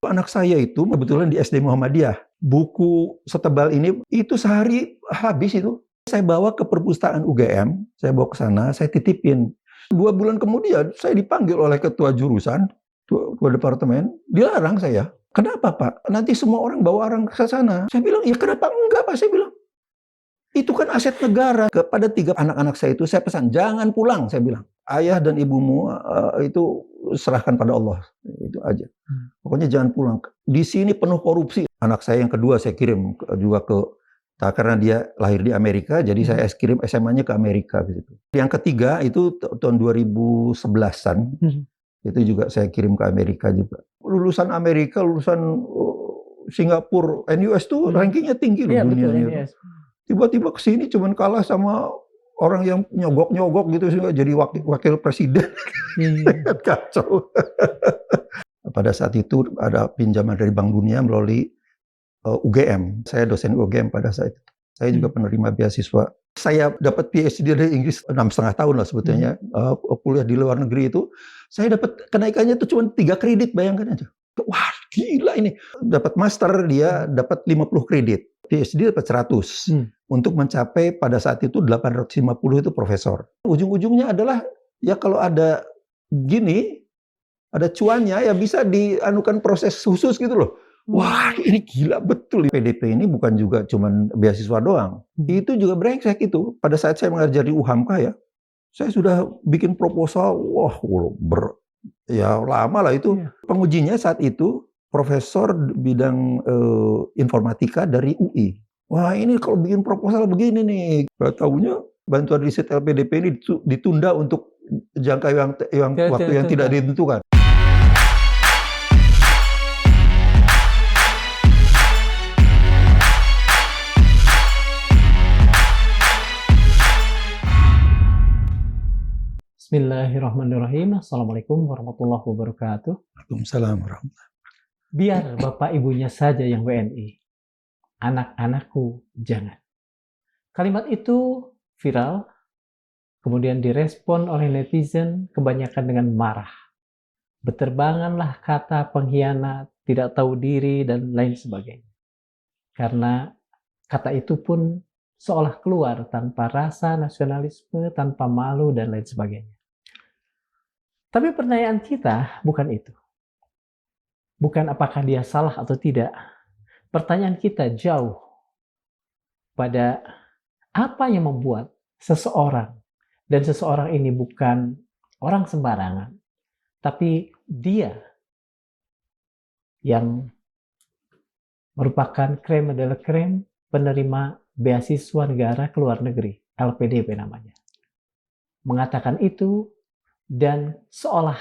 Anak saya itu kebetulan di SD Muhammadiyah. Buku setebal ini, itu sehari habis itu. Saya bawa ke perpustakaan UGM, saya bawa ke sana, saya titipin. 2 bulan kemudian, saya dipanggil oleh ketua jurusan, ketua departemen, dilarang saya. Kenapa Pak? Nanti semua orang bawa orang ke sana. Saya bilang, ya kenapa enggak Pak? Saya bilang, itu kan aset negara. Kepada 3 anak-anak saya itu, saya pesan, jangan pulang, saya bilang. Ayah dan ibumu itu serahkan pada Allah. Itu aja. Pokoknya jangan pulang. Di sini penuh korupsi. Anak saya yang kedua saya kirim juga ke, karena dia lahir di Amerika, jadi saya kirim SMA-nya ke Amerika. Gitu. Yang ketiga itu tahun 2011-an, itu juga saya kirim ke Amerika juga. Lulusan Amerika, lulusan Singapura, NUS tuh rankingnya tinggi loh dunianya. Tiba-tiba kesini cuman kalah sama orang yang nyogok-nyogok gitu sehingga jadi wakil presiden. Kacau. Pada saat itu ada pinjaman dari Bank Dunia melalui UGM. Saya dosen UGM pada saat itu. Saya juga penerima beasiswa. Saya dapat PhD dari Inggris 6,5 tahun lah sebetulnya. Kuliah di luar negeri itu. Saya dapat kenaikannya itu cuma 3 kredit, bayangkan aja. Wah gila ini. Dapat master dia dapat 50 kredit. PhD dapat 100. Untuk mencapai pada saat itu 850 itu profesor. Ujung-ujungnya adalah ya kalau ada gini, ada cuannya ya bisa dianukan proses khusus gitu loh. Wah ini gila betul. PDP ini bukan juga cuman beasiswa doang. Itu juga brengsek itu. Pada saat saya mengajar di UHAMKA ya, saya sudah bikin proposal, wah ya lama lah itu. Pengujinya saat itu profesor bidang informatika dari UI. Wah ini kalau bikin proposal begini nih, tahunya bantuan riset LPDP ini ditunda untuk jangka yang waktu yang tidak ditentukan. Bismillahirrahmanirrahim. Assalamualaikum warahmatullahi wabarakatuh. Waalaikumsalam warahmatullahi wabarakatuh. Biar bapak ibunya saja yang WNI. Anak-anakku jangan. Kalimat itu viral, kemudian direspon oleh netizen kebanyakan dengan marah. Beterbanganlah kata pengkhianat, tidak tahu diri, dan lain sebagainya. Karena kata itu pun seolah keluar tanpa rasa nasionalisme, tanpa malu, dan lain sebagainya. Tapi pertanyaan kita bukan itu. Bukan apakah dia salah atau tidak. Pertanyaan kita jauh pada apa yang membuat seseorang, dan seseorang ini bukan orang sembarangan, tapi dia yang merupakan krem adalah krem penerima beasiswa negara ke luar negeri, LPDP namanya. Mengatakan itu dan seolah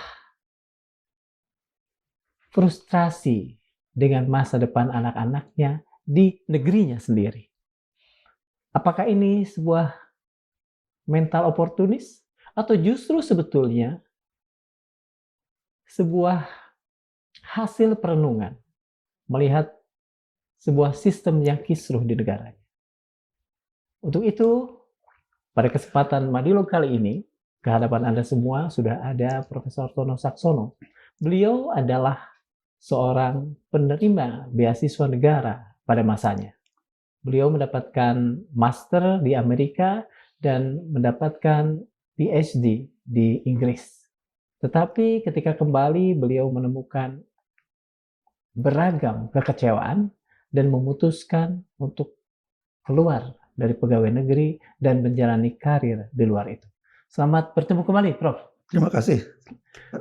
frustrasi dengan masa depan anak-anaknya di negerinya sendiri. Apakah ini sebuah mental oportunis atau justru sebetulnya sebuah hasil perenungan melihat sebuah sistem yang kisruh di negaranya? Untuk itu, pada kesempatan Madilo kali ini, ke hadapan Anda semua sudah ada Profesor Tono Saksono. Beliau adalah seorang penerima beasiswa negara pada masanya. Beliau mendapatkan master di Amerika dan mendapatkan PhD di Inggris. Tetapi ketika kembali beliau menemukan beragam kekecewaan dan memutuskan untuk keluar dari pegawai negeri dan menjalani karir di luar itu. Selamat bertemu kembali, Prof. Terima kasih.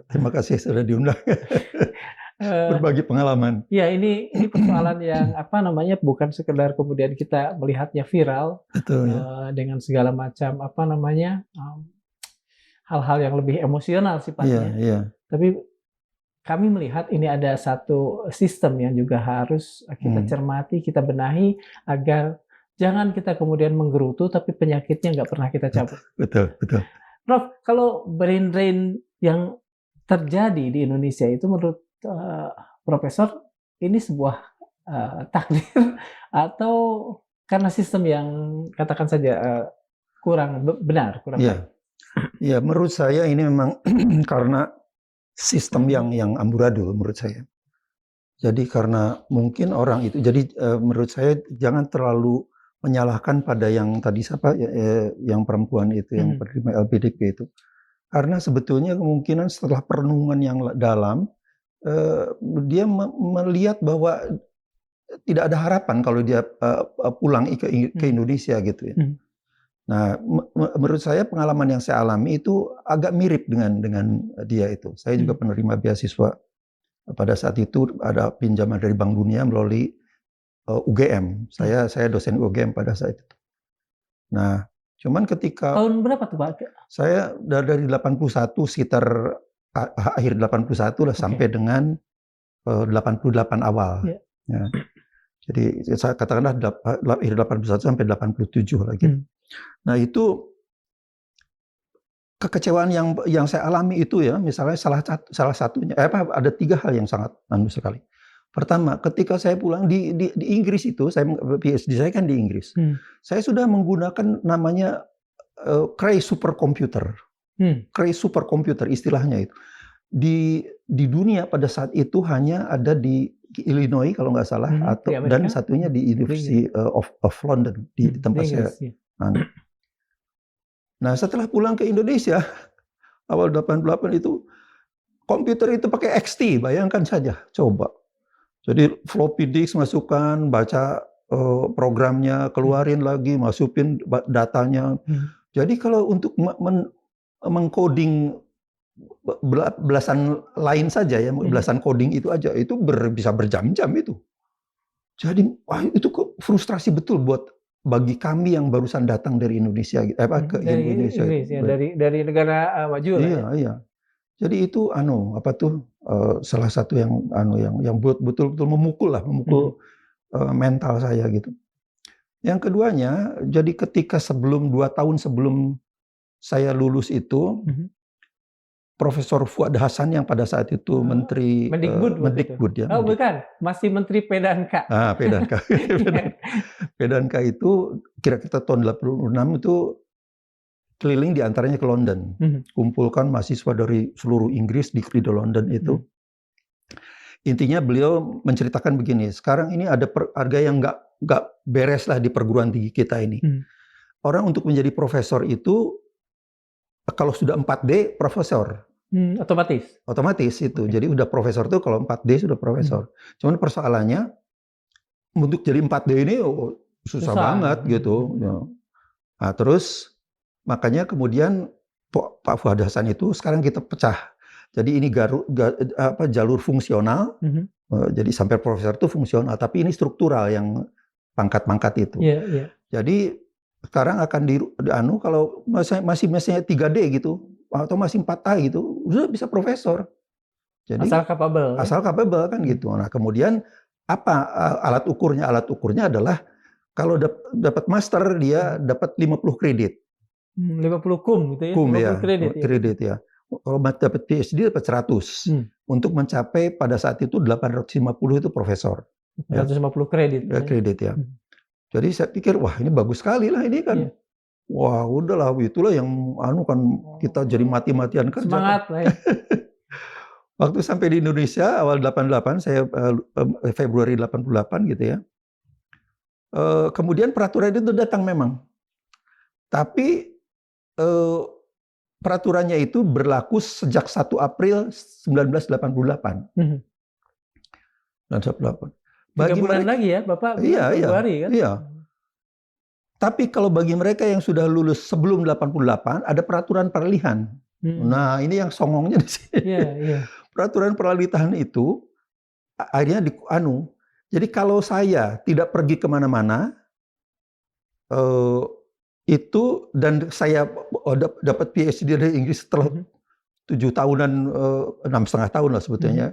Terima kasih sudah diundang. Berbagi pengalaman. Ya, ini persoalan yang bukan sekedar kemudian kita melihatnya viral. Betul, ya. Dengan segala macam hal-hal yang lebih emosional sifatnya. Iya. Tapi kami melihat ini ada satu sistem yang juga harus kita cermati, kita benahi agar jangan kita kemudian menggerutu tapi penyakitnya nggak pernah kita cabut. Betul. Prof, kalau brain drain yang terjadi di Indonesia itu menurut Profesor, ini sebuah takdir atau karena sistem yang katakan saja kurang benar, kurang baik? Ya, menurut saya ini memang karena sistem yang amburadul menurut saya. Jadi karena mungkin orang itu, jadi menurut saya jangan terlalu menyalahkan pada yang tadi siapa yang perempuan itu yang penerima LPDP itu. Karena sebetulnya kemungkinan setelah perenungan yang dalam dia melihat bahwa tidak ada harapan kalau dia pulang ke Indonesia gitu ya. Nah, menurut saya pengalaman yang saya alami itu agak mirip dengan dia itu. Saya juga penerima beasiswa. Pada saat itu ada pinjaman dari Bank Dunia melalui UGM. Saya dosen UGM pada saat itu. Nah, cuman ketika tahun berapa tuh Pak? Saya dari 81 sekitar akhir 81 lah sampai dengan 88 awal. Yeah. Ya. Jadi saya katakanlah akhir 81 sampai 87 lagi. Nah, itu kekecewaan yang saya alami itu ya, misalnya salah satunya ada 3 hal yang sangat sekali. Pertama, ketika saya pulang di Inggris itu, saya PhD saya kan di Inggris. Saya sudah menggunakan namanya Cray superkomputer. Cray superkomputer istilahnya itu. Di dunia pada saat itu hanya ada di Illinois kalau nggak salah, dan satunya di University of London di tempat saya. Nah, setelah pulang ke Indonesia awal 88 itu komputer itu pakai XT, bayangkan saja, coba. Jadi floppy disk masukkan, baca programnya, keluarin lagi, masukin datanya. Jadi kalau untuk mengcoding belasan lain saja ya, belasan coding itu aja itu bisa berjam-jam itu. Jadi wah, itu frustrasi betul bagi kami yang barusan datang dari Indonesia ke Indonesia. Inggris, ya, dari negara maju lah. Iya, iya. Jadi itu salah satu yang betul-betul memukul mental saya gitu. Yang keduanya, jadi ketika 2 tahun sebelum saya lulus itu, Profesor Fuad Hasan yang pada saat itu Menteri Mendikbud ya. Oh bukan, masih Menteri Pedanka. Pedanka. Pedanka itu kira-kira tahun 86 itu keliling diantaranya ke London, kumpulkan mahasiswa dari seluruh Inggris di London itu. Intinya beliau menceritakan begini, sekarang ini ada harga yang nggak beres lah di perguruan tinggi kita ini. Orang untuk menjadi profesor itu kalau sudah 4D profesor. Otomatis itu. Okay. Jadi udah profesor tuh kalau 4D sudah profesor. Cuman persoalannya untuk jadi 4D ini susah banget gitu. Nah, terus makanya kemudian Pak Fuad Hasan itu sekarang kita pecah. Jadi ini jalur fungsional. Jadi sampai profesor itu fungsional, tapi ini struktural yang pangkat-pangkat itu. Jadi sekarang akan kalau masih 3D gitu atau masih 4A gitu, udah bisa profesor. Jadi asal capable kan gitu. Nah, kemudian apa alat ukurnya? Alat ukurnya adalah kalau dapat master dia dapat 50 kredit. 50 kum gitu ya. Kum 50 ya. Kredit ya. Kalau dapat PhD dapat 100. Untuk mencapai pada saat itu 850 itu profesor. 850 kredit. Kredit ya. Jadi saya pikir wah ini bagus sekali lah ini kan. Wah udahlah itulah yang kan kita jadi mati-matian kerja. Semangat lah ya. Waktu sampai di Indonesia awal 88 saya Februari 88 gitu ya. Kemudian peraturan itu datang memang. Tapi peraturannya itu berlaku sejak 1 April 1988. 1988. 3 bulan lagi ya, Bapak? Februari kan? Iya. Tapi kalau bagi mereka yang sudah lulus sebelum 88, ada peraturan peralihan. Nah, ini yang songongnya di sini. Peraturan peralihan itu akhirnya Jadi kalau saya tidak pergi kemana-mana, itu dan saya dapat PhD dari Inggris setelah 7 tahunan, 6,5 tahun lah sebetulnya,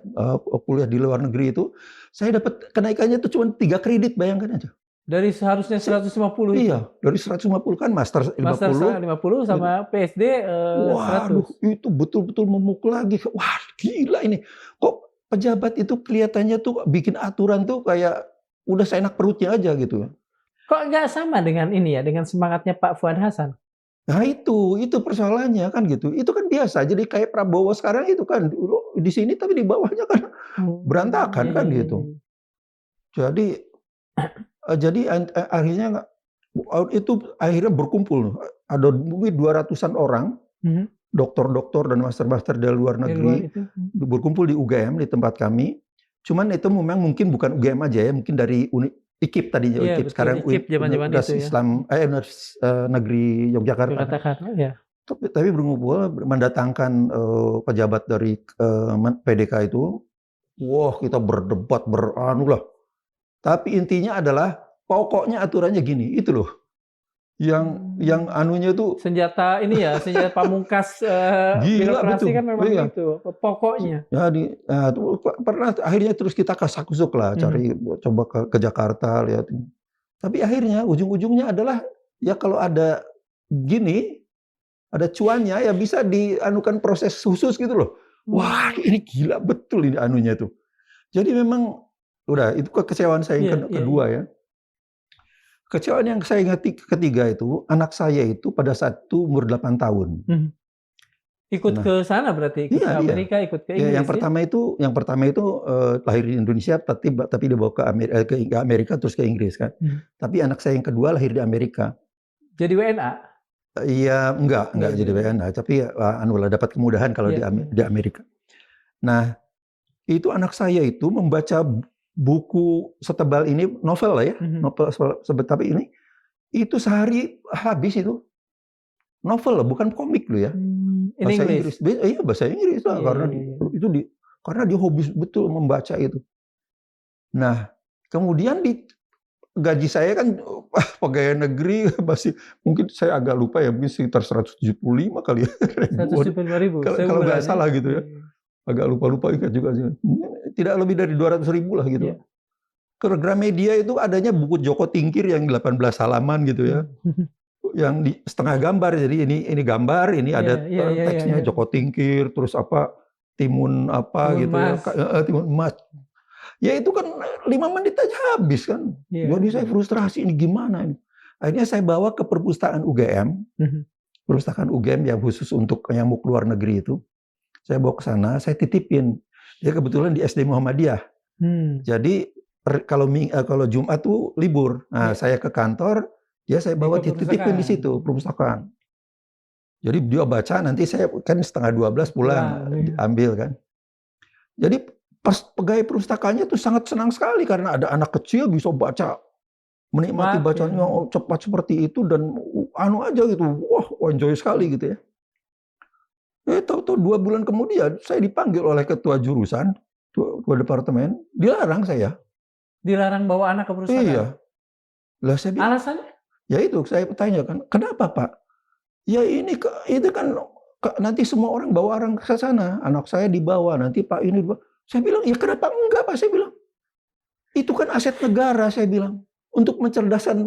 kuliah di luar negeri itu, saya dapat kenaikannya itu cuma 3 kredit, bayangkan aja. Dari seharusnya 150 itu? Iya, dari 150 kan master 50. Master 50 sama PSD 100. Waduh, itu betul-betul memukul lagi. Wah, gila ini. Kok pejabat itu kelihatannya tuh bikin aturan tuh kayak udah seenak perutnya aja gitu. Kok nggak sama dengan ini ya, dengan semangatnya Pak Fuad Hasan? Nah itu persoalannya kan gitu. Itu kan biasa. Jadi kayak Prabowo sekarang itu kan di sini tapi di bawahnya kan berantakan Iya, kan iya, gitu. iya. Jadi akhirnya itu akhirnya berkumpul. Ada mungkin 200-an orang, Mhm. dokter-dokter dan master-master dari luar Dari luar negeri itu. berkumpul di UGM di tempat kami. Cuman itu memang mungkin bukan UGM aja ya, mungkin dari IKIP tadinya, Iya, IKIP betul. sekarang IKIP zaman-zaman Universitas itu ya. Islam Negeri Yogyakarta. Yogyakarta, ya. Tapi berkumpul mendatangkan pejabat dari PDK itu. Wah, kita berdebat beranu lah. Tapi intinya adalah pokoknya aturannya gini, itu loh. Yang anunya itu Senjata ini ya, senjata pamungkas gila birokrasi betul. kan memang Iya. itu pokoknya. Jadi pernah akhirnya terus kita kasak-kusuk lah, cari coba ke Jakarta lihat. Tapi akhirnya ujung-ujungnya adalah ya kalau ada gini, ada cuannya ya bisa dianukan proses khusus gitu loh. Wah, ini gila betul ini anunya tuh. Jadi memang udah itu kekecewaan saya yang kedua ya. Kecewaan yang saya ingat ketiga itu, anak saya itu pada saat itu umur 8 tahun. Ikut ke sana berarti, ikut ke Amerika, ikut ke Inggris. Yang pertama itu lahir di Indonesia, tapi dibawa ke Amerika terus ke Inggris kan. Tapi anak saya yang kedua lahir di Amerika. Jadi WNA? Iya, enggak jadi WNA, tapi dapat kemudahan kalau di Amerika. Nah, itu anak saya itu membaca buku setebal ini, novel lah ya, novel tapi ini itu sehari habis itu. Novel loh, bukan komik loh ya. Bahasa Inggris. Iya, bahasa Inggris lah, karena dia hobi betul membaca itu. Nah, kemudian gaji saya kan pegawai negeri masih mungkin saya agak lupa ya, mungkin sekitar 175 kali ya. 175.000 kalau nggak salah gitu ya. Agak lupa ingat juga sih. Tidak lebih dari 200.000 lah gitu. Ke Gramedia itu adanya buku Joko Tingkir yang 18 halaman gitu ya. Yang di setengah gambar, jadi ini gambar, ini ada teksnya Joko Tingkir, terus timun gitu emas. Ya, timun emas. Ya itu kan 5 menit aja habis kan. Jadi saya frustrasi, ini gimana ini. Akhirnya saya bawa ke perpustakaan UGM, perpustakaan UGM yang khusus untuk yang mau keluar negeri itu. Saya bawa ke sana, saya titipin. Dia kebetulan di SD Muhammadiyah. Jadi kalau Jumat tuh libur. Nah, saya ke kantor, saya bawa titipin di situ perpustakaan. Jadi dia baca, nanti saya kan 11:30 pulang, ambil kan. Jadi pas pegawai perpustakaannya tuh sangat senang sekali karena ada anak kecil bisa baca, menikmati bacanya cepat seperti itu dan aja gitu. Wah, enjoy sekali gitu ya. Tahu-tahu 2 bulan kemudian saya dipanggil oleh ketua jurusan, ketua departemen, dilarang saya. Dilarang bawa anak ke perpustakaan? Iya. Lah saya bilang, alasannya? Ya itu saya tanya kan, kenapa Pak? Ya itu kan nanti semua orang bawa orang ke sana, anak saya dibawa, nanti Pak ini dibawa. Saya bilang, ya kenapa enggak Pak? Saya bilang, itu kan aset negara, saya bilang, untuk mencerdaskan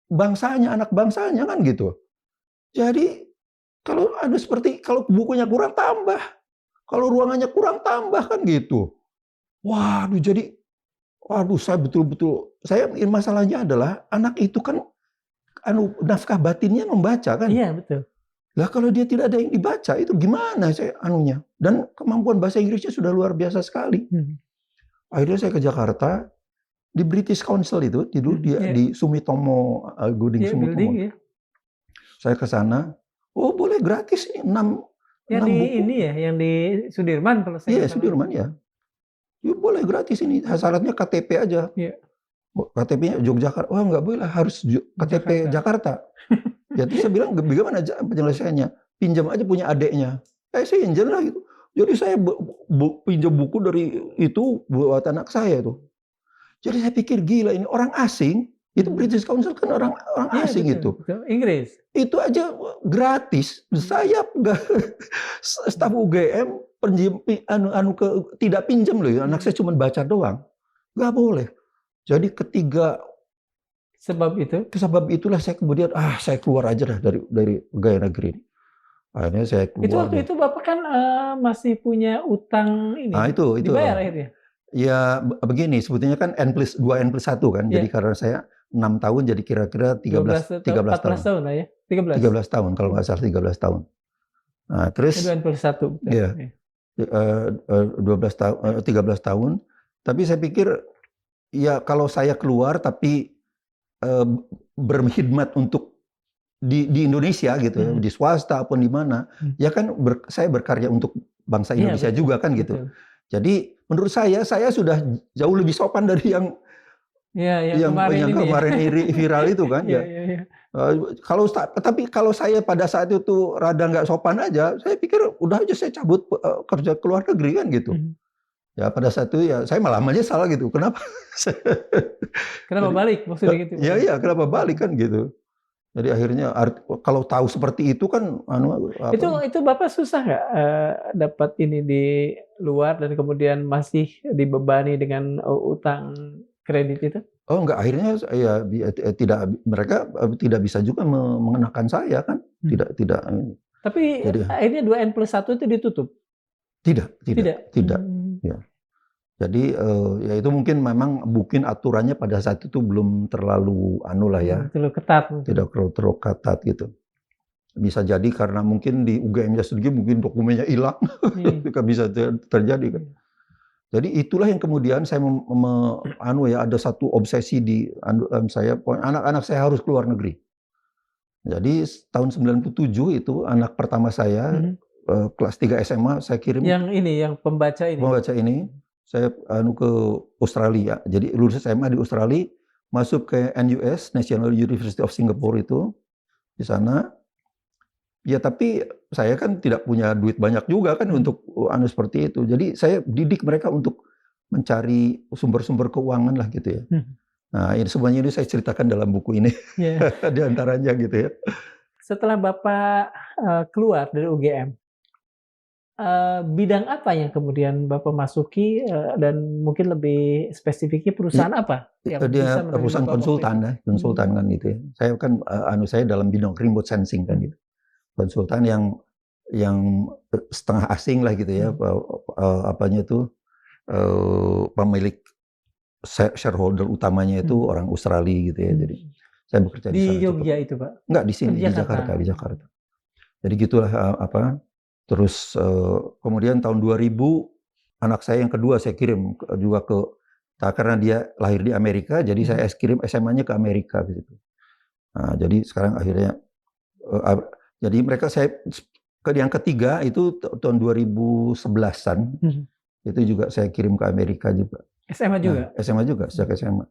bangsanya, anak bangsanya kan gitu. Jadi kalau ada kalau bukunya kurang tambah, kalau ruangannya kurang tambah kan gitu. Waduh, saya betul-betul, masalahnya adalah anak itu kan nafkah batinnya membaca kan. Iya, betul. Lah kalau dia tidak ada yang dibaca, itu gimana dan kemampuan bahasa Inggrisnya sudah luar biasa sekali. Akhirnya saya ke Jakarta, di British Council itu, di Sumitomo, Building Sumitomo. Ya. Saya ke sana, boleh gratis nih, 6 buku. Ini ya, yang di Sudirman kalau saya. Iya, Sudirman ya. Boleh gratis ini, syaratnya KTP aja. Iya. KTP-nya Yogyakarta. Wah, nggak boleh lah, harus KTP Jakarta. Jadi saya bilang, bagaimana penyelesaiannya? Pinjam aja punya adeknya. Saya pinjam lah gitu. Jadi saya pinjam buku dari itu buat anak saya itu. Jadi saya pikir gila ini orang asing, itu British Council kan orang asing itu. Inggris. Itu aja gratis. Saya staf UGM tidak pinjam loh, anak saya cuma baca doang. Nggak boleh. Jadi sebab itulah saya kemudian saya keluar aja dah dari pegawai negeri. Akhirnya saya keluar. Itu waktu itu Bapak kan masih punya utang ini. Itu dibayar akhirnya. Ya begini, sebetulnya kan N+2 N+1 kan. Yeah. Jadi karena saya 6 tahun jadi kira-kira 13 tahun. 14 tahun lah ya. 13. 13 tahun kalau nggak salah 13 tahun. Nah, terus 21 betul. Iya. 13 tahun. Tapi saya pikir ya kalau saya keluar tapi berkhidmat untuk di Indonesia gitu ya, di swasta ataupun di mana, ya kan saya berkarya untuk bangsa Indonesia Iya, betul, juga kan gitu. betul. Jadi menurut saya sudah jauh lebih sopan dari yang Yang kemarin viral itu kan Iya, ya. iya, iya. Tapi kalau saya pada saat itu rada nggak sopan aja, saya pikir udah aja saya cabut kerja ke luar negeri kan gitu. Ya pada saat itu ya saya malah menyesal gitu. Kenapa? Kenapa balik maksudnya gitu? Iya, kenapa balik kan gitu. Jadi akhirnya kalau tahu seperti itu kan Itu Bapak susah nggak dapat ini di luar dan kemudian masih dibebani dengan utang kredit itu? Oh enggak, akhirnya ya mereka tidak bisa juga mengenakan saya kan. Tidak. Tapi Jadi, akhirnya 2N+1 itu ditutup? Tidak. Hmm. Ya. Jadi ya itu mungkin aturannya pada saat itu belum terlalu ya. Terlalu ketat. Tidak terlalu ketat gitu. Bisa jadi karena mungkin di UGM-nya sendiri mungkin dokumennya hilang. Bisa terjadi kan. Jadi itulah yang kemudian saya ada satu obsesi di saya, anak-anak saya harus keluar negeri. Jadi tahun 97 itu anak pertama saya kelas 3 SMA saya kirim. Yang pembaca ini. Saya ke Australia. Jadi lulus SMA di Australia, masuk ke NUS, National University of Singapore itu di sana. Ya tapi saya kan tidak punya duit banyak juga kan untuk seperti itu. Jadi saya didik mereka untuk mencari sumber-sumber keuangan lah gitu ya. Nah semuanya ini saya ceritakan dalam buku ini. Di antaranya gitu ya. Setelah Bapak keluar dari UGM, bidang apa yang kemudian Bapak masuki dan mungkin lebih spesifiknya perusahaan apa? Dia perusahaan konsultan kan gitu ya. Saya kan saya dalam bidang remote sensing kan gitu. Konsultan yang setengah asing lah gitu ya, pemilik shareholder utamanya itu orang Australia gitu ya. Jadi saya bekerja di sana. Di Jogja itu Pak? Enggak, di sini di Jakarta. Jadi gitulah terus kemudian tahun 2000 anak saya yang kedua saya kirim juga karena dia lahir di Amerika, jadi saya kirim SMA-nya ke Amerika gitu. Nah, jadi sekarang akhirnya jadi saya yang ketiga itu tahun 2011-an. Itu juga saya kirim ke Amerika juga. SMA juga? Nah, SMA juga, sejak SMA.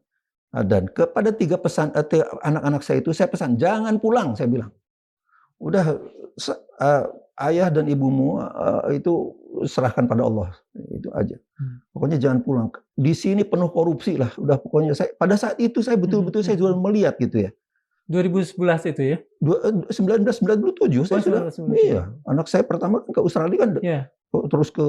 Dan kepada 3 pesan anak-anak saya itu saya pesan, jangan pulang, saya bilang. Udah ayah dan ibumu itu serahkan pada Allah. Itu aja. Pokoknya jangan pulang. Di sini penuh korupsi lah. Udah pokoknya pada saat itu saya betul-betul saya sudah melihat gitu ya. 2011 itu ya? 1997 saya sudah. Iya, anak saya pertama kan ke Australia kan. Terus ke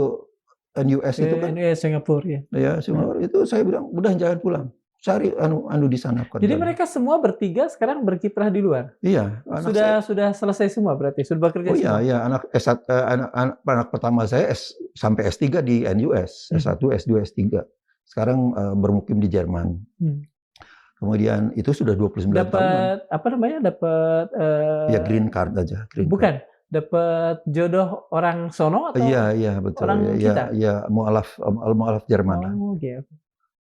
NUS itu kan. NUS Singapura ya. Ya, Singapura itu saya bilang udah jangan pulang. Cari di sana. Jadi mereka semua bertiga sekarang berkiprah di luar. Iya, sudah selesai semua berarti, sudah bekerja semua. Oh iya, anak pertama saya sampai S3 di NUS, S1, S2, S3. Sekarang bermukim di Jerman. Kemudian itu sudah 29 tahun. Dapat apa namanya? Dapat ya green card aja. Bukan, dapat jodoh orang sono atau? Iya betul. Orang kita. Ya mualaf Jerman. Oh, okay.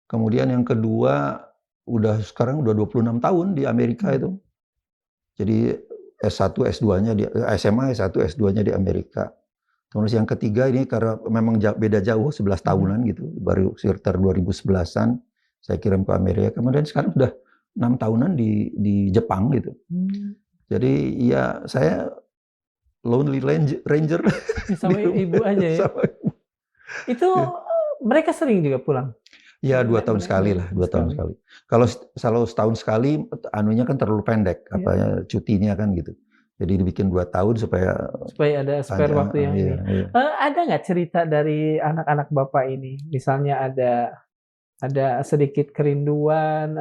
Kemudian yang kedua sekarang udah 26 tahun di Amerika itu. Jadi S1, S2-nya di SMA, S1, S2-nya di Amerika. Terus yang ketiga ini karena memang beda jauh 11 tahunan gitu, baru sekitar 2011-an. Saya kirim ke Amerika, kemudian sekarang sudah 6 tahunan di Jepang gitu. Jadi ya saya lonely ranger. Sama ibu aja ya? Sama ibu. Itu mereka sering juga pulang? Ya 2 tahun sekali lah, 2 tahun sekali. Kalau setahun sekali, anunya kan terlalu pendek, cutinya kan gitu. Jadi dibikin 2 tahun supaya ada spare waktu yang ini. Ada nggak cerita dari anak-anak Bapak ini? Misalnya ada sedikit kerinduan,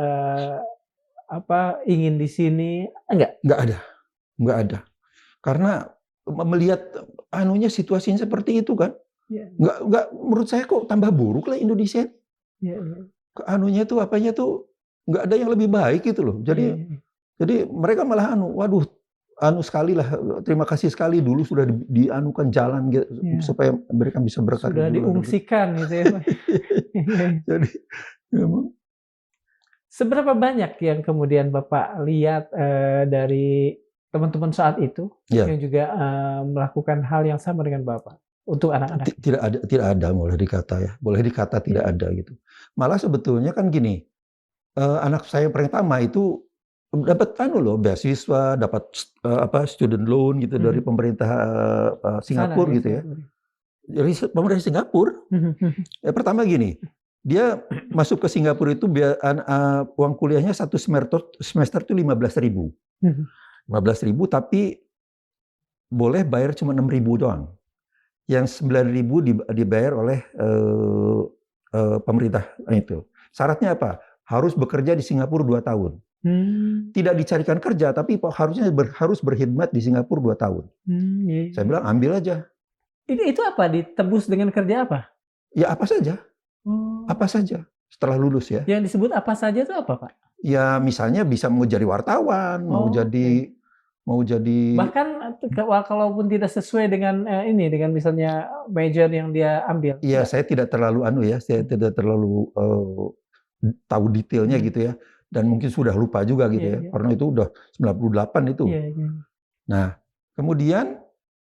ingin di sini, enggak? Enggak ada. Karena melihat situasinya seperti itu kan, enggak menurut saya kok tambah buruk lah Indonesia. Iya. Anunya tuh nggak ada yang lebih baik gitu loh. Iya, Jadi iya. jadi mereka malah waduh, sekali lah, terima kasih sekali dulu sudah dianukan jalan Iya. supaya mereka bisa berkarir Sudah di luar negeri. diungsikan gitu ya, Pak. Iya. Jadi memang Seberapa banyak yang kemudian Bapak lihat, dari teman-teman saat itu ya yang juga, melakukan hal yang sama dengan Bapak untuk anak-anak? tidak ada boleh dikata tidak Iya. ada gitu. Malah sebetulnya kan gini, anak saya yang pertama itu dapat loh beasiswa, dapat student loan gitu dari pemerintah Sana Singapura ya, gitu ya. Singapura. Dari pemerintah Singapura. Pertama gini, dia masuk ke Singapura itu uang kuliahnya satu semester itu 15.000. 15.000 tapi boleh bayar cuma 6.000 doang. Yang 9.000 dibayar oleh pemerintah itu. Syaratnya apa? Harus bekerja di Singapura 2 tahun. Tidak dicarikan kerja, tapi harus berkhidmat di Singapura 2 tahun. Iya. Saya bilang ambil aja. Itu apa? Ditebus dengan kerja apa? Ya apa saja, Oh. apa saja setelah lulus ya. Yang disebut apa saja itu apa, Pak? Ya misalnya bisa mau jadi wartawan, mau jadi Bahkan kalaupun tidak sesuai dengan dengan misalnya major yang dia ambil. Iya, saya tidak terlalu saya tidak terlalu tahu detailnya gitu ya. Dan mungkin sudah lupa juga gitu ya. Iya. Karena itu udah 98 itu. Iya. Nah, kemudian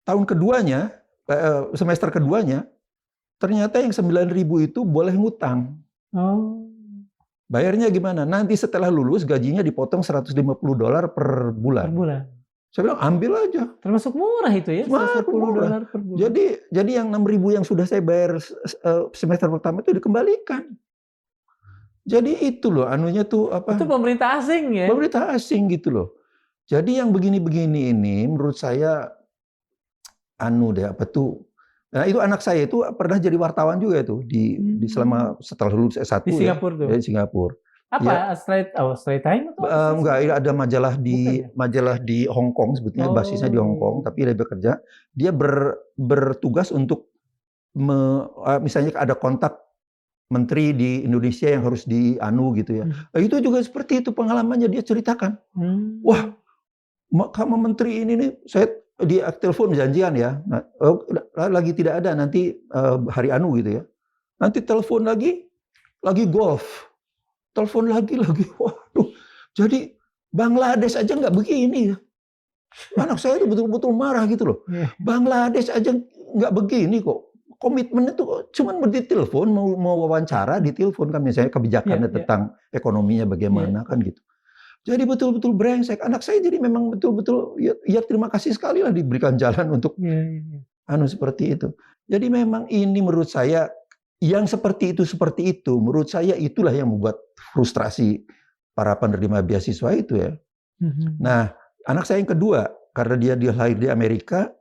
tahun keduanya, semester keduanya, ternyata yang 9.000 itu boleh ngutang. Oh. Bayarnya gimana? Nanti setelah lulus gajinya dipotong $150 per bulan. Per bulan. Saya bilang ambil aja. Termasuk murah itu ya, $150 per bulan. Jadi yang 6.000 yang sudah saya bayar semester pertama itu dikembalikan. Jadi itu loh anunya tuh apa? Itu pemerintah asing ya? Pemerintah asing gitu loh. Jadi yang begini-begini ini menurut saya nah itu anak saya itu pernah jadi wartawan juga itu di selama setelah lulus S1 di Singapura tuh. Di Singapura. Apa? Ya. Straight Time atau? Enggak, ada majalah Bukan ya? di Hong Kong sebetulnya basisnya di Hong Kong, tapi dia bekerja. Dia bertugas untuk misalnya ada kontak menteri di Indonesia yang harus gitu ya. Itu juga seperti itu pengalamannya dia ceritakan. Wah, kamu menteri ini nih, saya di telepon janjian ya. Nah, lagi tidak ada nanti hari gitu ya. Nanti telepon lagi golf. Telepon lagi. Waduh. Jadi Bangladesh aja nggak begini ya. Anak saya itu betul-betul marah gitu loh. Bangladesh aja nggak begini kok. Komitmennya tuh cuma ditelepon, mau wawancara ditelepon kan misalnya kebijakannya tentang ekonominya bagaimana kan gitu. Jadi betul-betul brengsek. Anak saya jadi memang betul-betul ya terima kasih sekali lah diberikan jalan untuk seperti itu. Jadi memang ini menurut saya yang seperti itu menurut saya itulah yang membuat frustrasi para penerima beasiswa itu ya. Nah, anak saya yang kedua karena dia lahir di Amerika,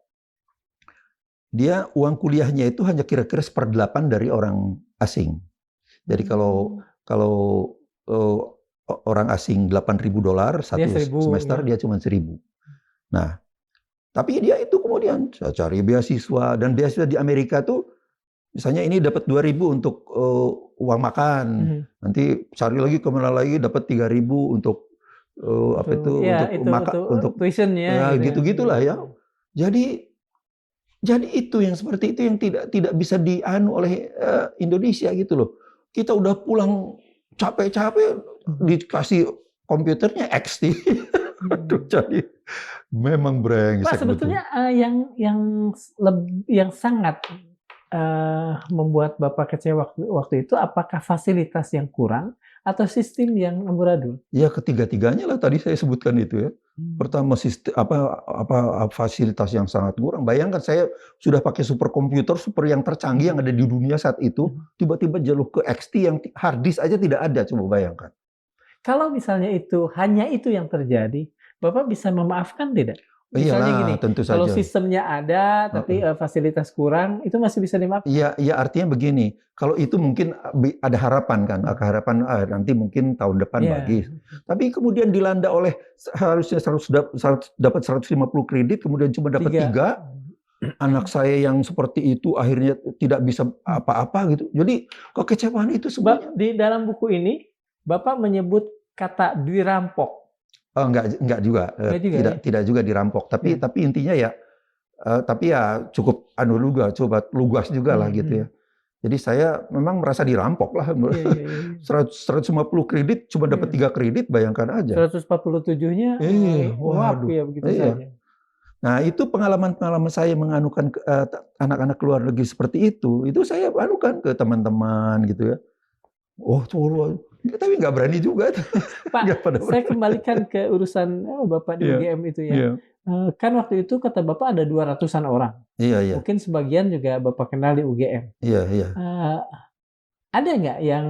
dia uang kuliahnya itu hanya kira-kira 1/8 dari orang asing. Jadi kalau orang asing $8.000 satu semester, dia cuma 1.000. Nah, tapi dia itu kemudian cari beasiswa, dan beasiswa di Amerika tuh misalnya ini dapat 2.000 untuk uang makan, nanti cari lagi kemana lagi dapat 3.000 untuk untuk tuitionnya, gitu-gitulah ya. Jadi itu yang seperti itu yang tidak bisa dianu oleh Indonesia gitu loh. Kita udah pulang capek-capek dikasih komputernya XT. Aduh, jadi memang brengsek. Pak, sebetulnya yang sangat membuat Bapak kecewa waktu itu apakah fasilitas yang kurang atau sistem yang amburadul? Ya ketiga-tiganya lah tadi saya sebutkan itu ya. Pertama sistem fasilitas yang sangat kurang. Bayangkan saya sudah pakai superkomputer yang tercanggih yang ada di dunia saat itu, tiba-tiba jalur ke XT yang hard disk aja tidak ada, coba bayangkan. Kalau misalnya hanya itu yang terjadi, Bapak bisa memaafkan tidak? Misalnya Iyalah, gini, tentu kalau saja. sistemnya ada tapi fasilitas kurang, itu masih bisa dimaafkan? Iya, artinya begini, kalau itu mungkin ada harapan kan, nanti mungkin tahun depan bagus. Tapi kemudian dilanda oleh harusnya dapat 150 kredit, kemudian cuma dapat 3. Anak saya yang seperti itu akhirnya tidak bisa apa-apa gitu. Jadi kekecewaan itu sebenarnya. Di dalam buku ini, Bapak menyebut kata dirampok. Oh, enggak juga, Enggak juga ya? tidak juga dirampok. Tapi intinya ya, tapi ya cukup coba lugas juga lah gitu ya. Jadi saya memang merasa dirampok lah. Iya. 150 kredit cuma dapat 3 kredit, bayangkan aja. 147-nya uap Waduh. ya begitu Iya. saja. Nah, itu pengalaman-pengalaman saya menganukan anak-anak luar negeri seperti itu saya anukan ke teman-teman gitu ya. Oh, tapi nggak berani juga. Nggak Pak, pada saya berani. kembalikan ke urusan Bapak di Iya, UGM itu ya. iya. Kan waktu itu kata Bapak ada 200-an orang. Iya. Mungkin sebagian juga Bapak kenal di UGM. Iya. Ada nggak yang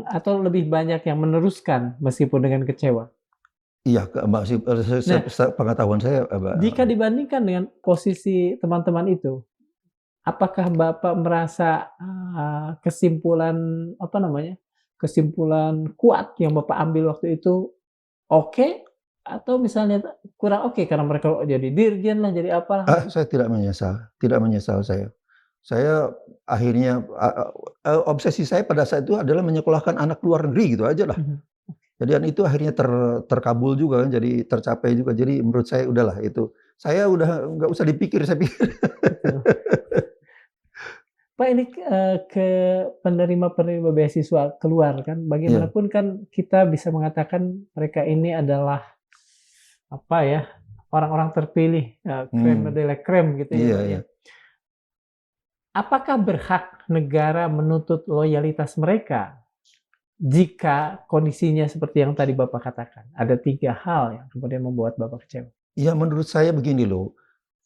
atau lebih banyak yang meneruskan meskipun dengan kecewa? Iya, masih pengetahuan saya, Jika dibandingkan dengan posisi teman-teman itu, apakah Bapak merasa kesimpulan kuat yang Bapak ambil waktu itu oke, atau misalnya kurang oke karena mereka jadi dirjen lah, jadi apalah? saya tidak menyesal saya. Saya akhirnya obsesi saya pada saat itu adalah menyekolahkan anak luar negeri gitu aja lah. Jadi itu akhirnya terkabul juga kan, jadi tercapai juga. Jadi menurut saya udahlah itu. Saya udah nggak usah dipikir, saya pikir. Pak, ini ke penerima-penerima beasiswa keluar kan, bagaimanapun kan kita bisa mengatakan mereka ini adalah orang-orang terpilih, crème de la crème gitu ya, Pak ya. Apakah berhak negara menuntut loyalitas mereka jika kondisinya seperti yang tadi Bapak katakan? Ada 3 hal yang kemudian membuat Bapak kecewa. Ya menurut saya begini loh,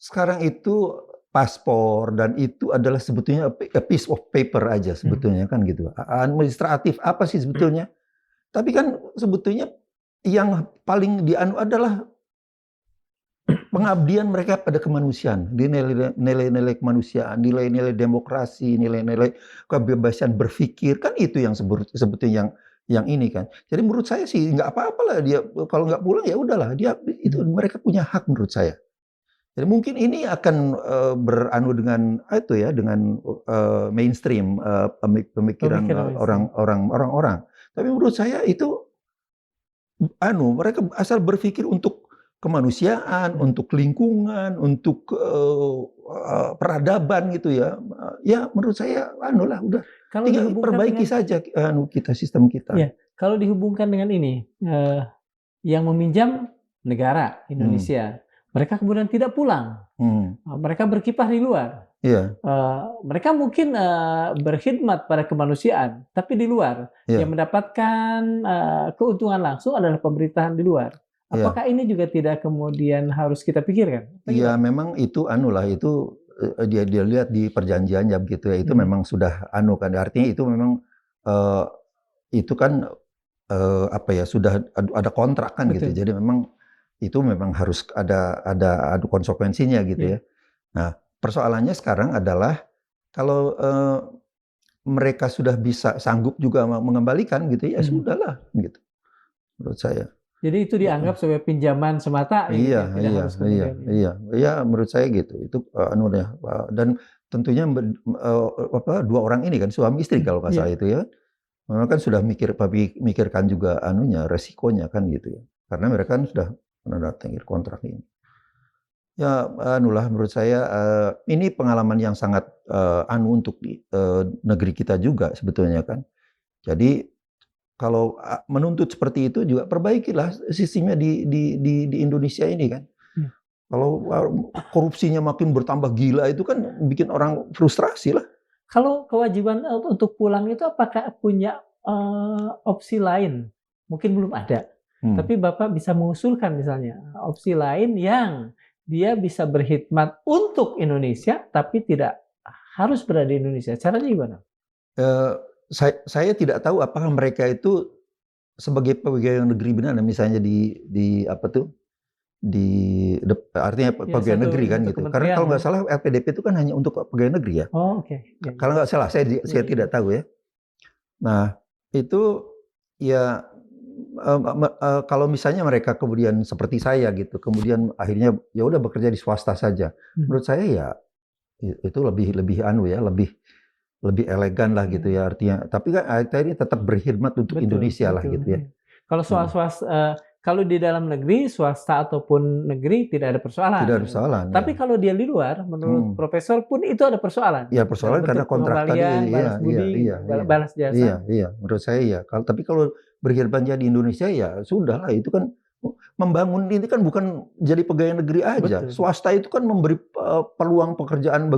sekarang itu paspor dan itu adalah sebetulnya a piece of paper aja sebetulnya kan gitu. Administratif apa sih sebetulnya? Tapi kan sebetulnya yang paling adalah pengabdian mereka pada kemanusiaan, nilai-nilai kemanusiaan, nilai-nilai demokrasi, nilai-nilai kebebasan berpikir, kan itu yang sebetulnya yang ini kan. Jadi menurut saya sih nggak apa-apa lah dia kalau nggak pulang ya udahlah, dia itu mereka punya hak menurut saya. Jadi mungkin ini akan beranu dengan itu ya, dengan mainstream pemikiran orang-orang. Tapi menurut saya itu mereka asal berpikir untuk kemanusiaan, untuk lingkungan, untuk peradaban gitu ya. Ya menurut saya lah udah. Kalau Tinggal perbaiki saja sistem kita. Ya, kalau dihubungkan dengan ini, yang meminjam negara Indonesia, mereka kemudian tidak pulang, mereka berkiprah di luar. Iya. Mereka mungkin berkhidmat pada kemanusiaan, tapi di luar. Yang mendapatkan keuntungan langsung adalah pemerintahan di luar. Apakah ini juga tidak kemudian harus kita pikirkan? Iya, memang itu itu dia lihat di perjanjiannya begitu ya. Itu memang sudah kan. Artinya itu memang itu kan sudah ada kontrak kan gitu. Jadi memang itu memang harus ada konsekuensinya gitu ya. Nah, persoalannya sekarang adalah kalau mereka sudah bisa sanggup juga mengembalikan gitu ya, sudahlah gitu. Menurut saya. Jadi itu dianggap sebagai pinjaman semata. Iya, menurut saya gitu. Itu dan tentunya 2 orang ini kan suami istri kalau nggak salah itu ya. Memang kan sudah mikirkan juga resikonya kan gitu ya. Karena mereka kan sudah menandatangani kontrak ini. Ya menurut saya ini pengalaman yang sangat untuk negeri kita juga sebetulnya kan. Jadi kalau menuntut seperti itu juga perbaikilah sistemnya di Indonesia ini kan. Kalau korupsinya makin bertambah gila itu kan bikin orang frustrasi lah. Kalau kewajiban untuk pulang itu apakah punya opsi lain? Mungkin belum ada. Tapi Bapak bisa mengusulkan misalnya opsi lain yang dia bisa berkhidmat untuk Indonesia tapi tidak harus berada di Indonesia. Caranya gimana? Saya tidak tahu apakah mereka itu sebagai pegawai negeri benar, misalnya artinya pegawai negeri kan gitu. Karena kalau nggak salah LPDP itu kan hanya untuk pegawai negeri ya. Oh, oke. Kalau nggak salah, saya tidak tahu ya. Nah itu ya kalau misalnya mereka kemudian seperti saya gitu, kemudian akhirnya ya udah bekerja di swasta saja. Menurut saya ya itu lebih lebih elegan lah gitu ya artinya. Tapi kan ini tetap berkhidmat untuk Indonesia lah gitu ya. Kalau soal kalau di dalam negeri, swasta ataupun negeri tidak ada persoalan. Tidak ada persoalan. Tapi Ya. kalau dia di luar, menurut profesor pun itu ada persoalan. Ya persoalan karena kontrak tadi. Balas budi, balas jasa. Iya. Menurut saya iya. Tapi kalau berkehidupannya di Indonesia ya sudah lah. Itu kan membangun ini kan bukan jadi pegawai negeri aja. Betul. Swasta itu kan memberi peluang pekerjaan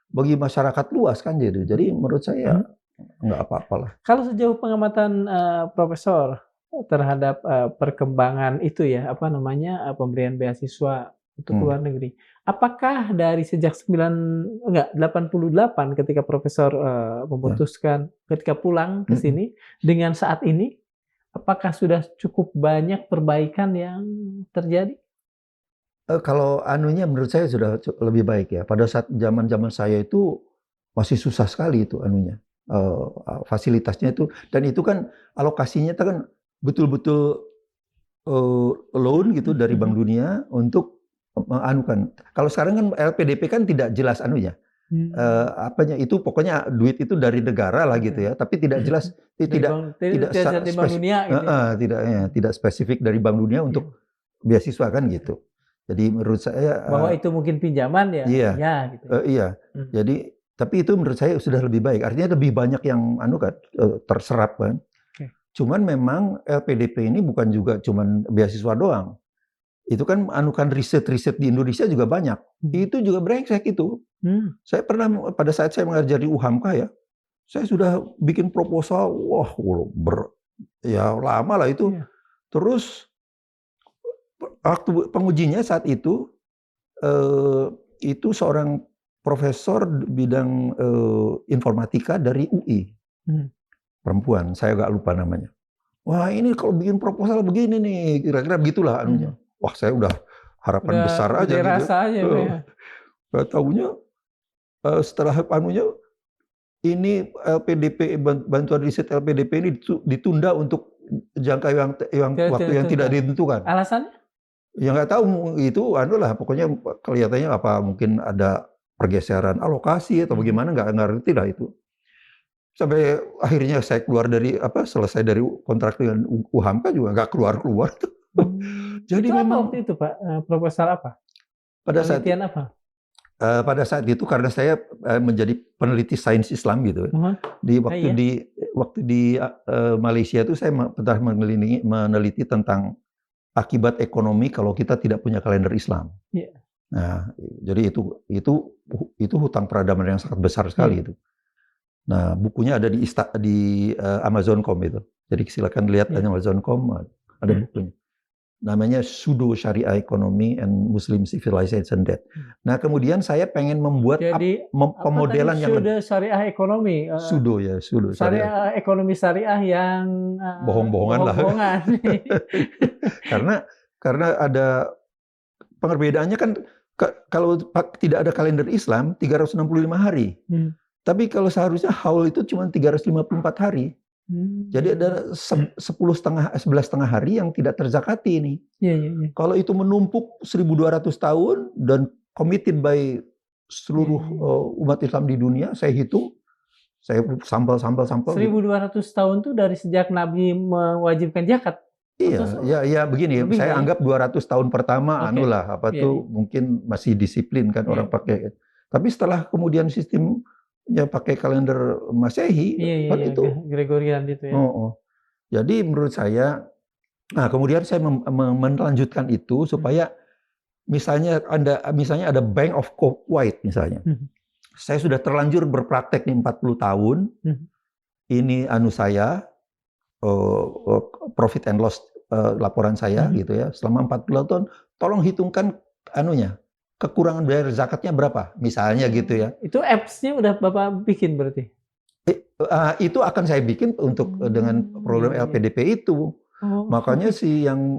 bagi masyarakat luas kan jadi. Jadi menurut saya nggak apa-apalah. Kalau sejauh pengamatan profesor terhadap perkembangan itu ya, pemberian beasiswa untuk luar negeri. Apakah dari sejak 88 ketika profesor memutuskan ketika pulang ke sini dengan saat ini, apakah sudah cukup banyak perbaikan yang terjadi? Kalau anunya menurut saya sudah lebih baik ya. Pada saat zaman-zaman saya itu masih susah sekali itu anunya. Fasilitasnya itu, dan itu kan alokasinya itu kan betul-betul loan gitu dari Bank Dunia untuk menganukan. Kalau sekarang kan LPDP kan tidak jelas anunya. Apanya itu pokoknya duit itu dari negara lah gitu ya, tapi tidak jelas tidak spesifik dari Bank Dunia untuk beasiswa kan gitu. Jadi menurut saya bahwa itu mungkin pinjaman ya. Iya. Gitu. Iya. Jadi tapi itu menurut saya sudah lebih baik. Artinya lebih banyak yang terserap kan. Cuman memang LPDP ini bukan juga cuman beasiswa doang. Itu kan riset-riset di Indonesia juga banyak. Itu juga brengsek itu. Saya pernah pada saat saya mengajar di UHAMKA ya, saya sudah bikin proposal, lama lah itu. Terus waktu pengujinya saat itu seorang profesor bidang informatika dari UI. Perempuan, saya agak lupa namanya. Wah ini kalau bikin proposal begini nih, kira-kira begitulah anunya. Wah saya udah harapan besar aja gitu. Gak taunya setelah anunya, ini LPDP, bantuan riset LPDP ini ditunda untuk jangka waktu yang tidak ditentukan. Alasannya? Ya nggak tahu itu pokoknya kelihatannya apa mungkin ada pergeseran alokasi atau bagaimana, nggak ngerti lah itu. Sampai akhirnya saya selesai dari kontrak dengan UHAMKA juga nggak keluar. Jadi itu memang waktu itu Pak, proposal apa? Penelitian apa? Pada saat itu karena saya menjadi peneliti sains Islam gitu. Waktu di Malaysia itu saya pernah meneliti tentang akibat ekonomi kalau kita tidak punya kalender Islam. Nah, jadi itu hutang peradaban yang sangat besar sekali itu. Nah, bukunya ada di Amazon.com itu. Jadi silakan lihat di Amazon.com, ada bukunya. Namanya Pseudo Syariah Economy and Muslim Civilization Debt. Nah, kemudian saya pengen membuat pemodelan yang pseudo syariah ekonomi. Pseudo syariah ekonomi syariah yang bohong-bohongan lah. karena ada perbedaannya kan kalau tidak ada kalender Islam 365 hari. Tapi kalau seharusnya haul itu cuma 354 hari. Jadi ada 11,5 hari yang tidak terzakati ini. Kalau itu menumpuk 1.200 tahun dan committed by seluruh umat Islam di dunia, saya hitung, saya sampel. 1.200 tahun itu dari sejak Nabi mewajibkan zakat. Iya begini, saya anggap 200 tahun pertama mungkin masih disiplin kan orang pakai. Tapi setelah kemudian sistemnya pakai kalender Masehi, itu Gregorian itu ya. Jadi menurut saya, kemudian saya melanjutkan itu supaya misalnya ada Bank of Kuwait misalnya. Saya sudah terlanjur berpraktek nih 40 tahun. Ini saya profit and loss laporan saya gitu ya. Selama 40 tahun tolong hitungkan kekurangan bayar zakatnya berapa misalnya gitu ya. Itu apps-nya udah Bapak bikin berarti? Itu akan saya bikin untuk dengan program LPDP itu. Makanya yang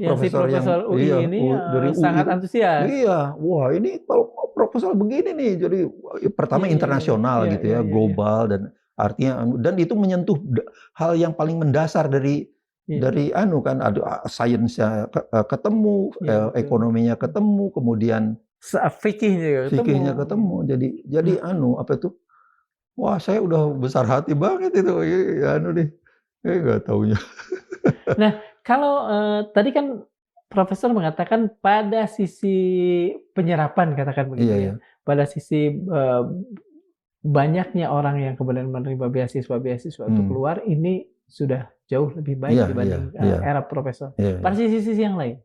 profesor UI ini dari sangat antusias. Iya, wah ini kalau proposal begini nih, jadi pertama internasional gitu ya, global dan artinya dan itu menyentuh hal yang paling mendasar dari ada sainsnya ketemu, ekonominya ketemu, kemudian fikihnya ketemu. Jadi wah saya udah besar hati banget itu nggak taunya. Nah, kalau tadi kan Profesor mengatakan pada sisi penyerapan, katakan Iya begitu ya, ya. pada sisi banyaknya orang yang kemudian menerima beasiswa-beasiswa untuk Hmm. keluar, ini sudah jauh lebih baik Iya iya dibanding iya era Profesor. iya iya. Pada sisi-sisi yang lain?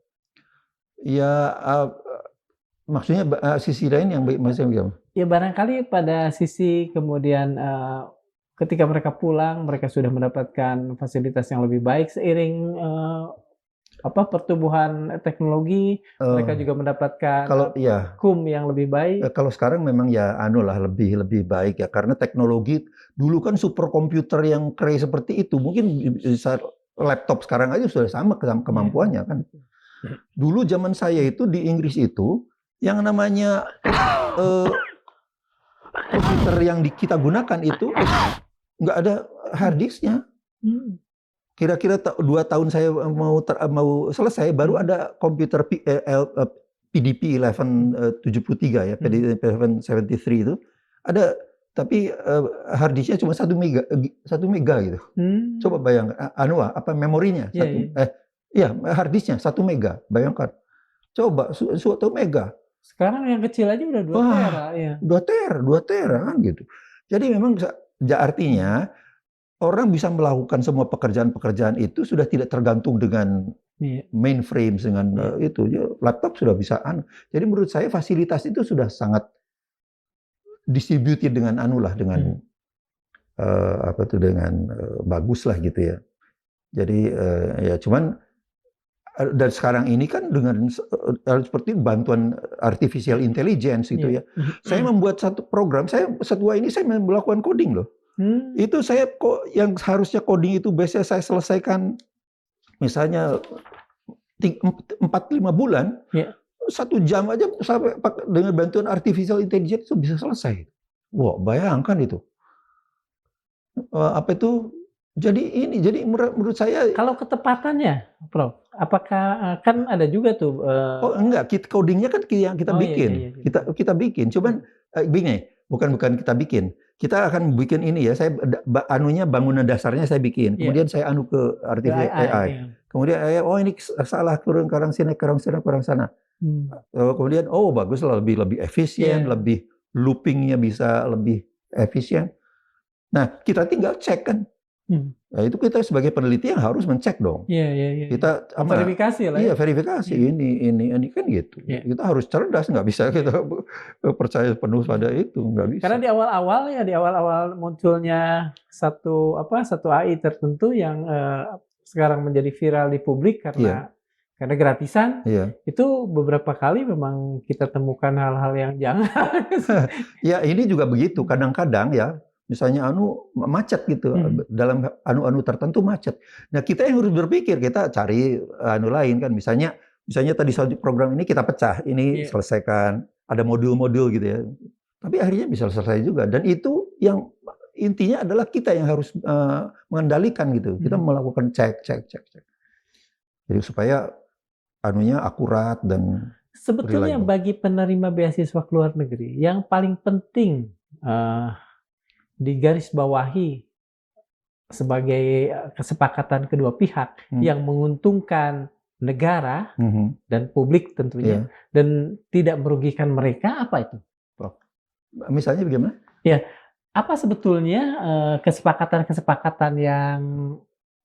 Ya, maksudnya sisi lain yang baik maksudnya gimana? Ya barangkali pada sisi kemudian, ketika mereka pulang, mereka sudah mendapatkan fasilitas yang lebih baik seiring, pertumbuhan teknologi, mereka Eee, juga mendapatkan, kalau iya, yang lebih baik. kalau sekarang memang ya anu lah lebih lebih baik ya karena teknologi dulu kan superkomputer yang crazy seperti itu mungkin bisa laptop sekarang aja sudah sama Iya, kemampuannya kan. betul. Dulu zaman saya itu di Inggris itu yang namanya, eee, komputer yang kita gunakan itu nggak ada hard disk-nya. Mhm, Kira-kira 2 tahun saya mau selesai baru mhm, ada komputer PDP 1173 ya, mhm, PDP 1173 itu ada tapi, hard disk-nya cuma 1 mega gitu. Coba mmm, bayangkan, memorinya iya iya. iya hard disk-nya 1 mega, bayangkan. Coba 1 mega. Sekarang yang kecil aja udah 2 tera, Wah, iya. 2 tera kan gitu. Jadi memang Mhm, artinya orang bisa melakukan semua pekerjaan-pekerjaan itu sudah tidak tergantung dengan iya mainframe dengan, iya, itu, laptop sudah bisa jadi menurut saya fasilitas itu sudah sangat distributed dengan anulah, dengan, mhm, dengan, baguslah gitu ya. Jadi, ya cuman, dan sekarang ini kan dengan seperti bantuan artificial intelligence gitu iya, ya. Saya membuat satu program, saya setua ini saya melakukan coding loh. mmm, Itu saya kok yang harusnya coding itu biasanya saya selesaikan misalnya 4, 5 bulan, iya, 1 jam aja sampai dengan bantuan artificial intelligence itu bisa selesai. Wah, bayangkan itu. Apa itu, jadi ini, jadi menurut saya kalau ketepatannya, Prof, apakah, kan ada juga tuh, oh enggak, coding-nya kan yang kita oh iya iya bikin. iya, Kita bikin, cuman, mhm, begini, bukan kita bikin. Kita akan bikin ini ya, saya anunya bangunan dasarnya saya bikin, iya, kemudian saya anu ke ke artificial AI, AI. iya, Kemudian AI, "Oh ini salah, kurang sini, kurang sana, kurang sana." mmm, Kemudian, oh baguslah lebih lebih efisien, iya, lebih looping-nya bisa lebih efisien. Nah, kita tinggal cek kan. mhm, Nah, itu kita sebagai peneliti yang harus mencek dong. iya iya iya iya, Kita memverifikasi lah ya, iya verifikasi iya ini kan gitu. iya Kita harus cerdas, nggak bisa iya kita percaya penuh iya. pada itu, nggak Karena bisa. di awal-awal ya, di awal-awal munculnya satu AI tertentu yang, sekarang menjadi viral di publik Iya karena gratisan, iya. itu beberapa kali memang kita temukan hal-hal yang jangan sih. Ya ini juga begitu, kadang-kadang ya, misalnya macet gitu, Mhm, dalam anu tertentu macet. Nah, kita yang harus berpikir, kita cari lain kan, misalnya misalnya tadi soal program ini kita pecah, ini iya, selesaikan, ada modul-modul gitu ya. Tapi akhirnya bisa selesai juga dan itu yang intinya adalah kita yang harus, mengendalikan gitu. Kita mhm. melakukan cek cek cek cek. Jadi supaya anunya akurat dan Sebetulnya reliable. bagi penerima beasiswa ke luar negeri, yang paling penting, eee, digarisbawahi sebagai, kesepakatan kedua pihak Hmm, yang menguntungkan negara mhm, dan publik tentunya, iya. dan tidak merugikan mereka, apa itu, Prof? Misalnya bagaimana? Ya, apa sebetulnya, kesepakatan-kesepakatan yang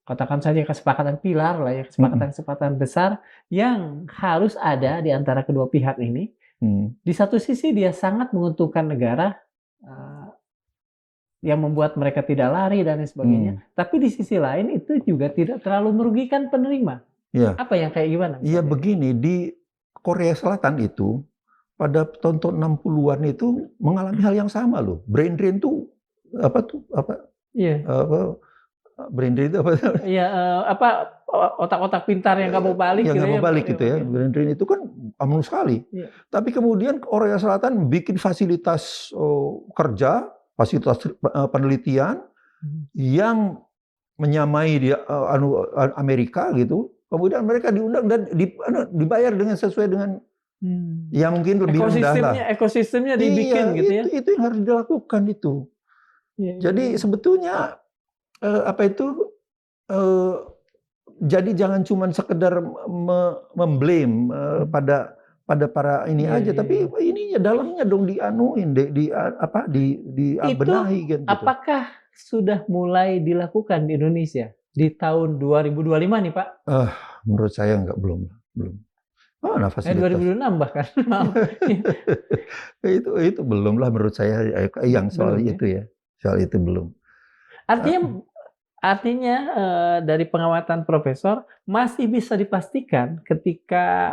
katakan saja kesepakatan pilar lah ya, Mhm, kesepakatan-kesepakatan besar yang harus ada di antara kedua pihak ini. mhm, Di satu sisi dia sangat menguntungkan negara, eee, yang membuat mereka tidak lari dan lain sebagainya, mmm, tapi di sisi lain itu juga tidak terlalu merugikan penerima. iya. Apa yang kayak gimana Iya misalnya? begini, di Korea Selatan itu, pada tahun-tahun 60-an itu mengalami hal yang sama loh. Brain drain tuh, Iya. apa, brain drain itu apa? Iya, otak-otak pintar yang nggak mau balik Yang gitu nggak ya, mau balik iya gitu ya, iya brain drain itu kan umum sekali. iya, Tapi kemudian Korea Selatan bikin fasilitas, kerja, fasilitas, penelitian mhm, yang menyamai dia, Amerika gitu, kemudian mereka diundang dan dibayar dengan sesuai dengan mmm. ya mungkin lebih rendah lah. Ekosistemnya dibikin Iya, gitu ya? itu yang harus dilakukan itu. Iya iya Jadi iya. sebetulnya, apa itu, eee, Jadi jangan cuma sekedar memblame pada para ini Iya, aja, iya, tapi iya. ininya dalamnya dong dianuin, Itu benahi kan gitu. apakah sudah mulai dilakukan di Indonesia di tahun 2025 nih, Pak? Ah, menurut saya belum. Mana fasilitas. 2026 bahkan. Maaf. Itu belum lah menurut saya yang soal Belum ya? itu ya. Soal itu belum. Ah, Artinya artinya, dari pengamatan profesor masih bisa dipastikan ketika,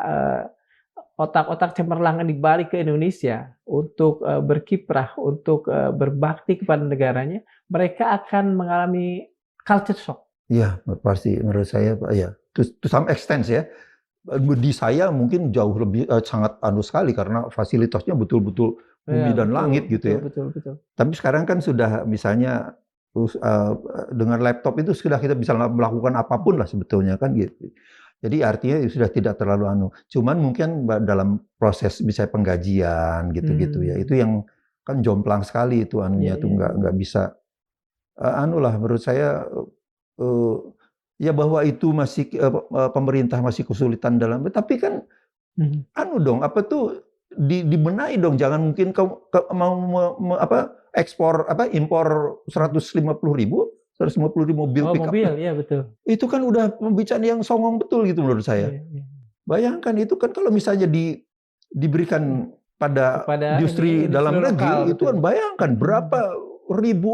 otak-otak cemerlang ini balik ke Indonesia untuk, berkiprah, untuk, berbakti kepada negaranya, mereka akan mengalami culture shock. Iya, pasti menurut saya ya. To some extent ya. Di saya mungkin jauh lebih sangat sekali karena fasilitasnya betul-betul Iya, bumi dan betul, langit gitu betul, ya. betul, betul. Tapi sekarang kan sudah misalnya dengan laptop itu sudah kita bisa melakukan apapun lah sebetulnya kan gitu. Jadi artinya sudah tidak terlalu cuman mungkin dalam proses bisa penggajian gitu-gitu ya. Itu yang kan jomplang sekali itu Iya, tuh iya, iya. nggak bisa lah menurut saya eee, ya bahwa itu masih pemerintah masih kesulitan dalam tapi kan Mhm. dong, apa tuh, dibenahi dong, jangan mungkin mau ekspor, impor 150.000 mobil Oh, pickup, mobil, iya betul. itu kan udah pembicaraan yang songong betul gitu menurut saya. Iya, iya. Bayangkan itu kan kalau misalnya Mhm. diberikan pada Kepada ini, industri industri dalam lokal, negeri, itu kan betul. bayangkan Mhm. berapa ribu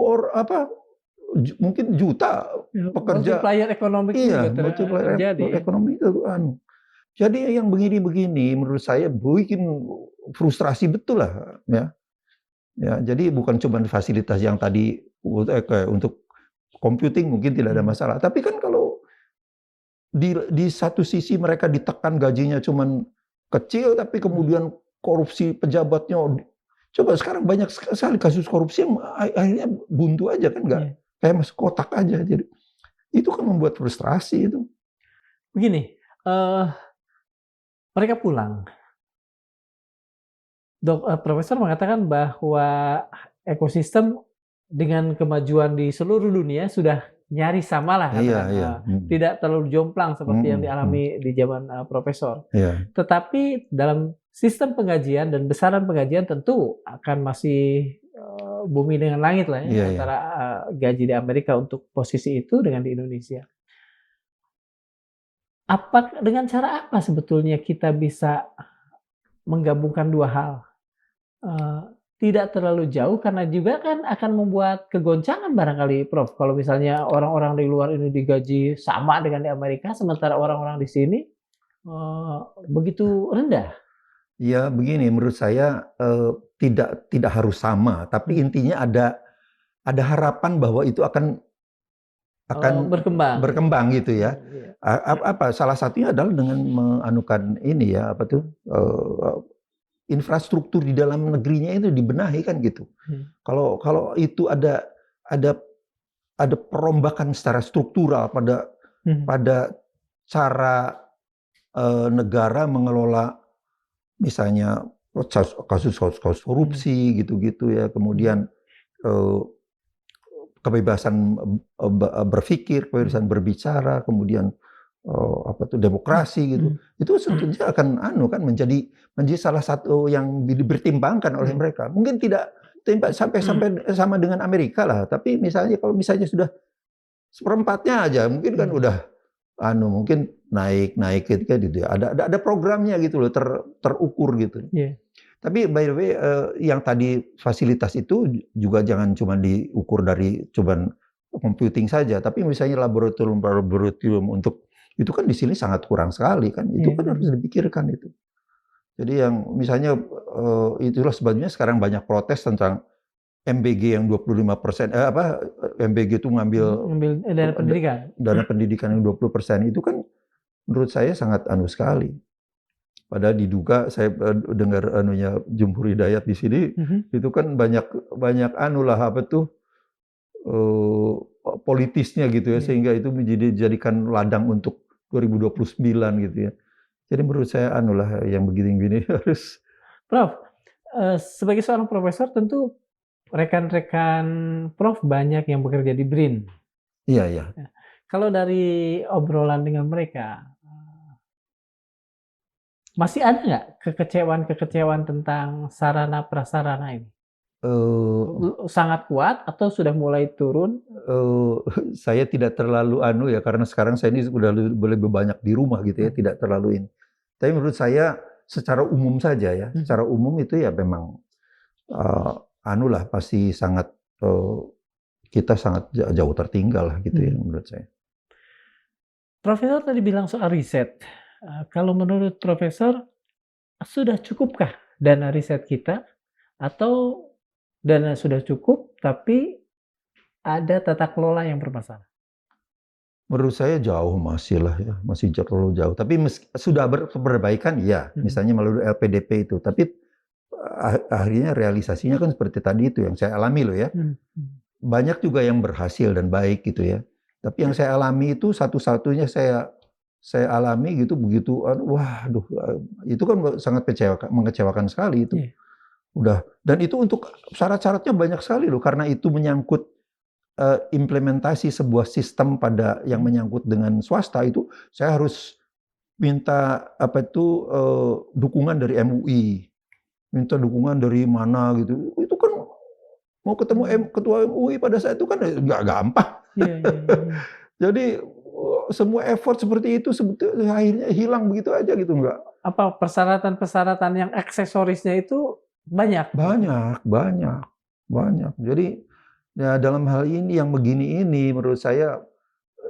mungkin juta Ya, pekerja. multiplier economic juga Iya, multiplier terjadi ya. ekonomi itu jadi yang begini-begini menurut saya bikin frustrasi betul lah ya. Ya, jadi bukan cuma fasilitas yang tadi kayak untuk computing mungkin tidak ada Mhm. masalah. Tapi kan kalau di satu sisi mereka ditekan gajinya cuman kecil, tapi Mhm. kemudian korupsi pejabatnya, coba sekarang banyak sekali kasus korupsi yang akhirnya buntu aja kan, nggak Iya. kayak masuk kotak aja. Jadi itu kan membuat frustrasi itu. Begini, mereka pulang. Profesor mengatakan bahwa ekosistem dengan kemajuan di seluruh dunia sudah nyaris samalah Iya, katakan, iya. tidak terlalu jomplang seperti yang Mhm. dialami di zaman, profesor. Iya, Tetapi dalam sistem penggajian dan besaran penggajian tentu akan masih, bumi dengan langit lah iya, ya iya. antara, gaji di Amerika untuk posisi itu dengan di Indonesia. Dengan cara apa sebetulnya kita bisa menggabungkan 2 hal? Eee, Tidak terlalu jauh karena juga kan akan membuat kegoncangan barangkali Prof, kalau misalnya orang-orang di luar ini digaji sama dengan di Amerika, sementara orang-orang di sini, begitu rendah. Ya begini menurut saya, tidak harus sama, tapi Mmm, intinya ada harapan bahwa itu akan Berkembang gitu ya? berkembang gitu ya. Iya. Salah satunya adalah dengan menganukan ini ya, apa tuh, infrastruktur di dalam negerinya itu dibenahi kan gitu. Mhm. Kalau kalau itu ada ada perombakan secara struktural pada Mhm. pada cara, negara mengelola misalnya kasus Mhm. korupsi gitu-gitu ya, Mhm. kemudian, eee, kebebasan, berpikir, Mhm. kebebasan berbicara, kemudian, apa tuh, Mhm. demokrasi gitu. Mhm. Itu tentunya akan kan menjadi salah satu yang dipertimbangkan oleh Mhm. mereka. Mungkin tidak sampai sampai sama dengan Amerika lah, tapi misalnya kalau misalnya sudah seperempatnya aja mungkin kan Mhm. udah mungkin naik gitu ya. Ada programnya gitu loh, terukur gitu. Iya. Tapi by the way, yang tadi fasilitas itu juga jangan cuma diukur dari cuman computing saja, tapi misalnya laboratorium untuk itu kan di sini sangat kurang sekali kan, itu Iya, kan harus iya. dipikirkan itu. Jadi yang misalnya, itulah sebabnya sekarang banyak protes tentang MBG yang 25%, MBG itu ngambil Ngambil, dana pendidikan. dana pendidikan yang 20% itu kan menurut saya sangat sekali. Padahal diduga saya, dengar Jumhur Hidayat di sini, Mhm. itu kan banyak banyak lah, apa tuh, eee, politisnya gitu ya, Iya. sehingga itu dijadikan ladang untuk 2029 gitu ya. Jadi menurut saya lah, yang begini-begini harus Prof, sebagai seorang profesor tentu rekan-rekan Prof banyak yang bekerja di BRIN. iya, iya. Kalau dari obrolan dengan mereka, masih ada nggak kekecewaan-kekecewaan tentang sarana prasarana ini? Eh, Sangat kuat atau sudah mulai turun? eh, saya tidak terlalu ya karena sekarang saya ini sudah lebih banyak di rumah gitu ya, tidak terlalu ini. Tapi menurut saya secara umum saja ya, secara umum itu ya memang lah pasti sangat kita sangat jauh tertinggal lah gitu ya menurut saya. Profesor tadi bilang soal riset. Kalau menurut Profesor, sudah cukupkah dana riset kita atau dana sudah cukup tapi ada tata kelola yang bermasalah? Menurut saya jauh masih lah ya, masih terlalu jauh. Tapi sudah perbaikan ya, misalnya melalui LPDP itu. Tapi akhirnya realisasinya kan seperti tadi itu yang saya alami loh ya. Banyak juga yang berhasil dan baik gitu ya. Tapi yang saya alami itu satu-satunya saya alami gitu begitu, waduh, itu kan sangat mengecewakan sekali itu. Udah, dan itu untuk syarat-syaratnya banyak sekali loh, karena itu menyangkut implementasi sebuah sistem pada yang menyangkut dengan swasta itu, saya harus minta dukungan dari MUI, minta dukungan dari mana gitu. Itu kan mau ketemu ketua MUI pada saat itu kan nggak gampang. Jadi semua effort seperti itu sebetulnya akhirnya hilang begitu aja gitu, nggak. Apa persyaratan-persyaratan yang aksesorisnya itu banyak? Banyak. Jadi ya dalam hal ini yang begini ini menurut saya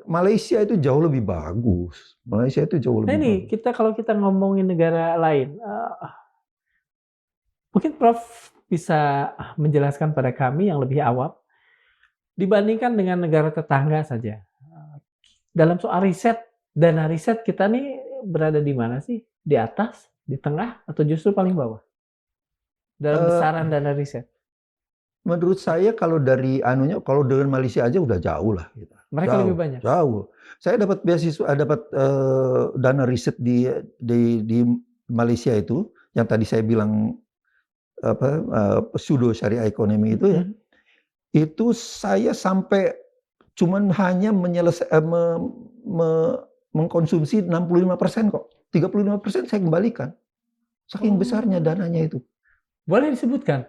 Malaysia itu jauh lebih bagus. Malaysia itu jauh lebih bagus. Kalau kita ngomongin negara lain, mungkin Prof bisa menjelaskan pada kami yang lebih awam, dibandingkan dengan negara tetangga saja. Dalam soal riset, dana riset kita nih berada di mana sih? Di atas, di tengah, atau justru paling bawah? Dalam besaran dana riset. Menurut saya kalau dari kalau dengan Malaysia aja udah jauh lah kita. Mereka lebih banyak. Jauh. Saya dapat beasiswa, dapat dana riset di Malaysia itu, yang tadi saya bilang pseudo syariah ekonomi itu ya. Itu saya sampai cuman hanya mengkonsumsi 65% kok. 35% saya kembalikan. Saking besarnya dananya itu. Boleh disebutkan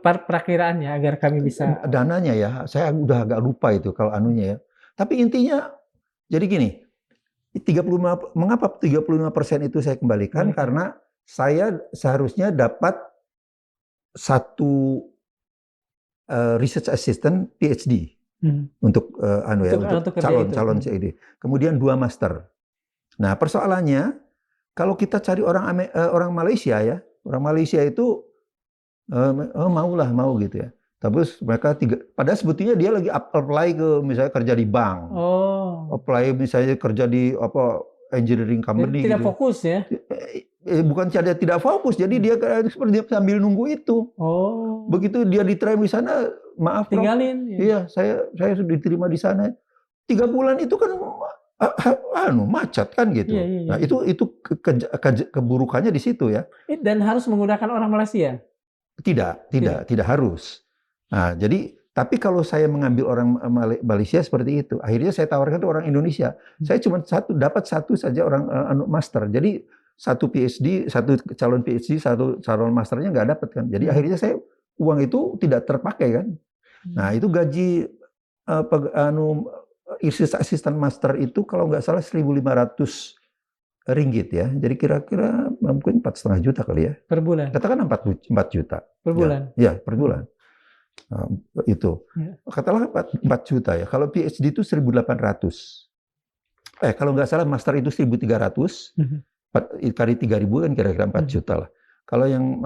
perakiraannya agar kami bisa. Dananya ya, saya udah agak lupa itu kalau ya. Tapi intinya jadi gini, mengapa 35% itu saya kembalikan? Karena saya seharusnya dapat satu research assistant PhD untuk untuk calon CID. Kemudian 2 master. Nah, persoalannya kalau kita cari orang Malaysia ya, orang Malaysia itu mau gitu ya. Tapi mereka padahal sebetulnya dia lagi apply ke misalnya kerja di bank. Apply misalnya kerja di engineering company. Tidak fokus ya? Bukan tidak fokus, jadi dia seperti sambil nunggu itu. Begitu dia diterima di sana, maaf tinggalin. Iya, saya sudah diterima di sana. 3 bulan itu kan macet kan gitu. Nah, itu keburukannya di situ ya. Dan harus menggunakan orang Malaysia? Tidak harus. Nah, jadi tapi kalau saya mengambil orang Malaysia seperti itu, akhirnya saya tawarkan ke orang Indonesia. Saya cuma dapat satu saja orang master. Jadi satu PhD, satu calon PhD, satu calon masternya nggak dapat kan. Jadi akhirnya uang itu tidak terpakai kan. Nah, itu gaji asisten master itu kalau nggak salah 1.500 ringgit ya. Jadi kira-kira mungkin 4,5 juta kali ya. Per bulan? Katakan 4 juta. Per bulan? Ya, per bulan. Itu. Katakanlah 4 juta ya. Kalau PhD itu 1.800. Kalau nggak salah master itu 1.300. Kali 3.000 kan kira-kira 4 juta lah. Kalau yang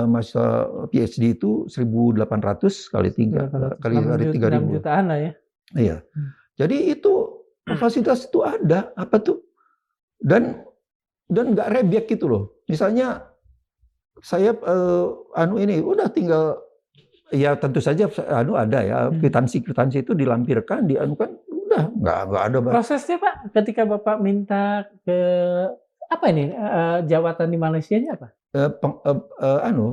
masa PhD itu 1.800 kali 3 kali 3.000. 6 jutaan lah ya. Iya. Jadi itu fasilitas itu ada tuh. Dan nggak rebek gitu loh. Misalnya saya ini udah tinggal ya tentu saja ada ya kwitansi itu dilampirkan kan udah nggak ada. Prosesnya Pak ketika Bapak minta ke jawatan di Malaysianya apa?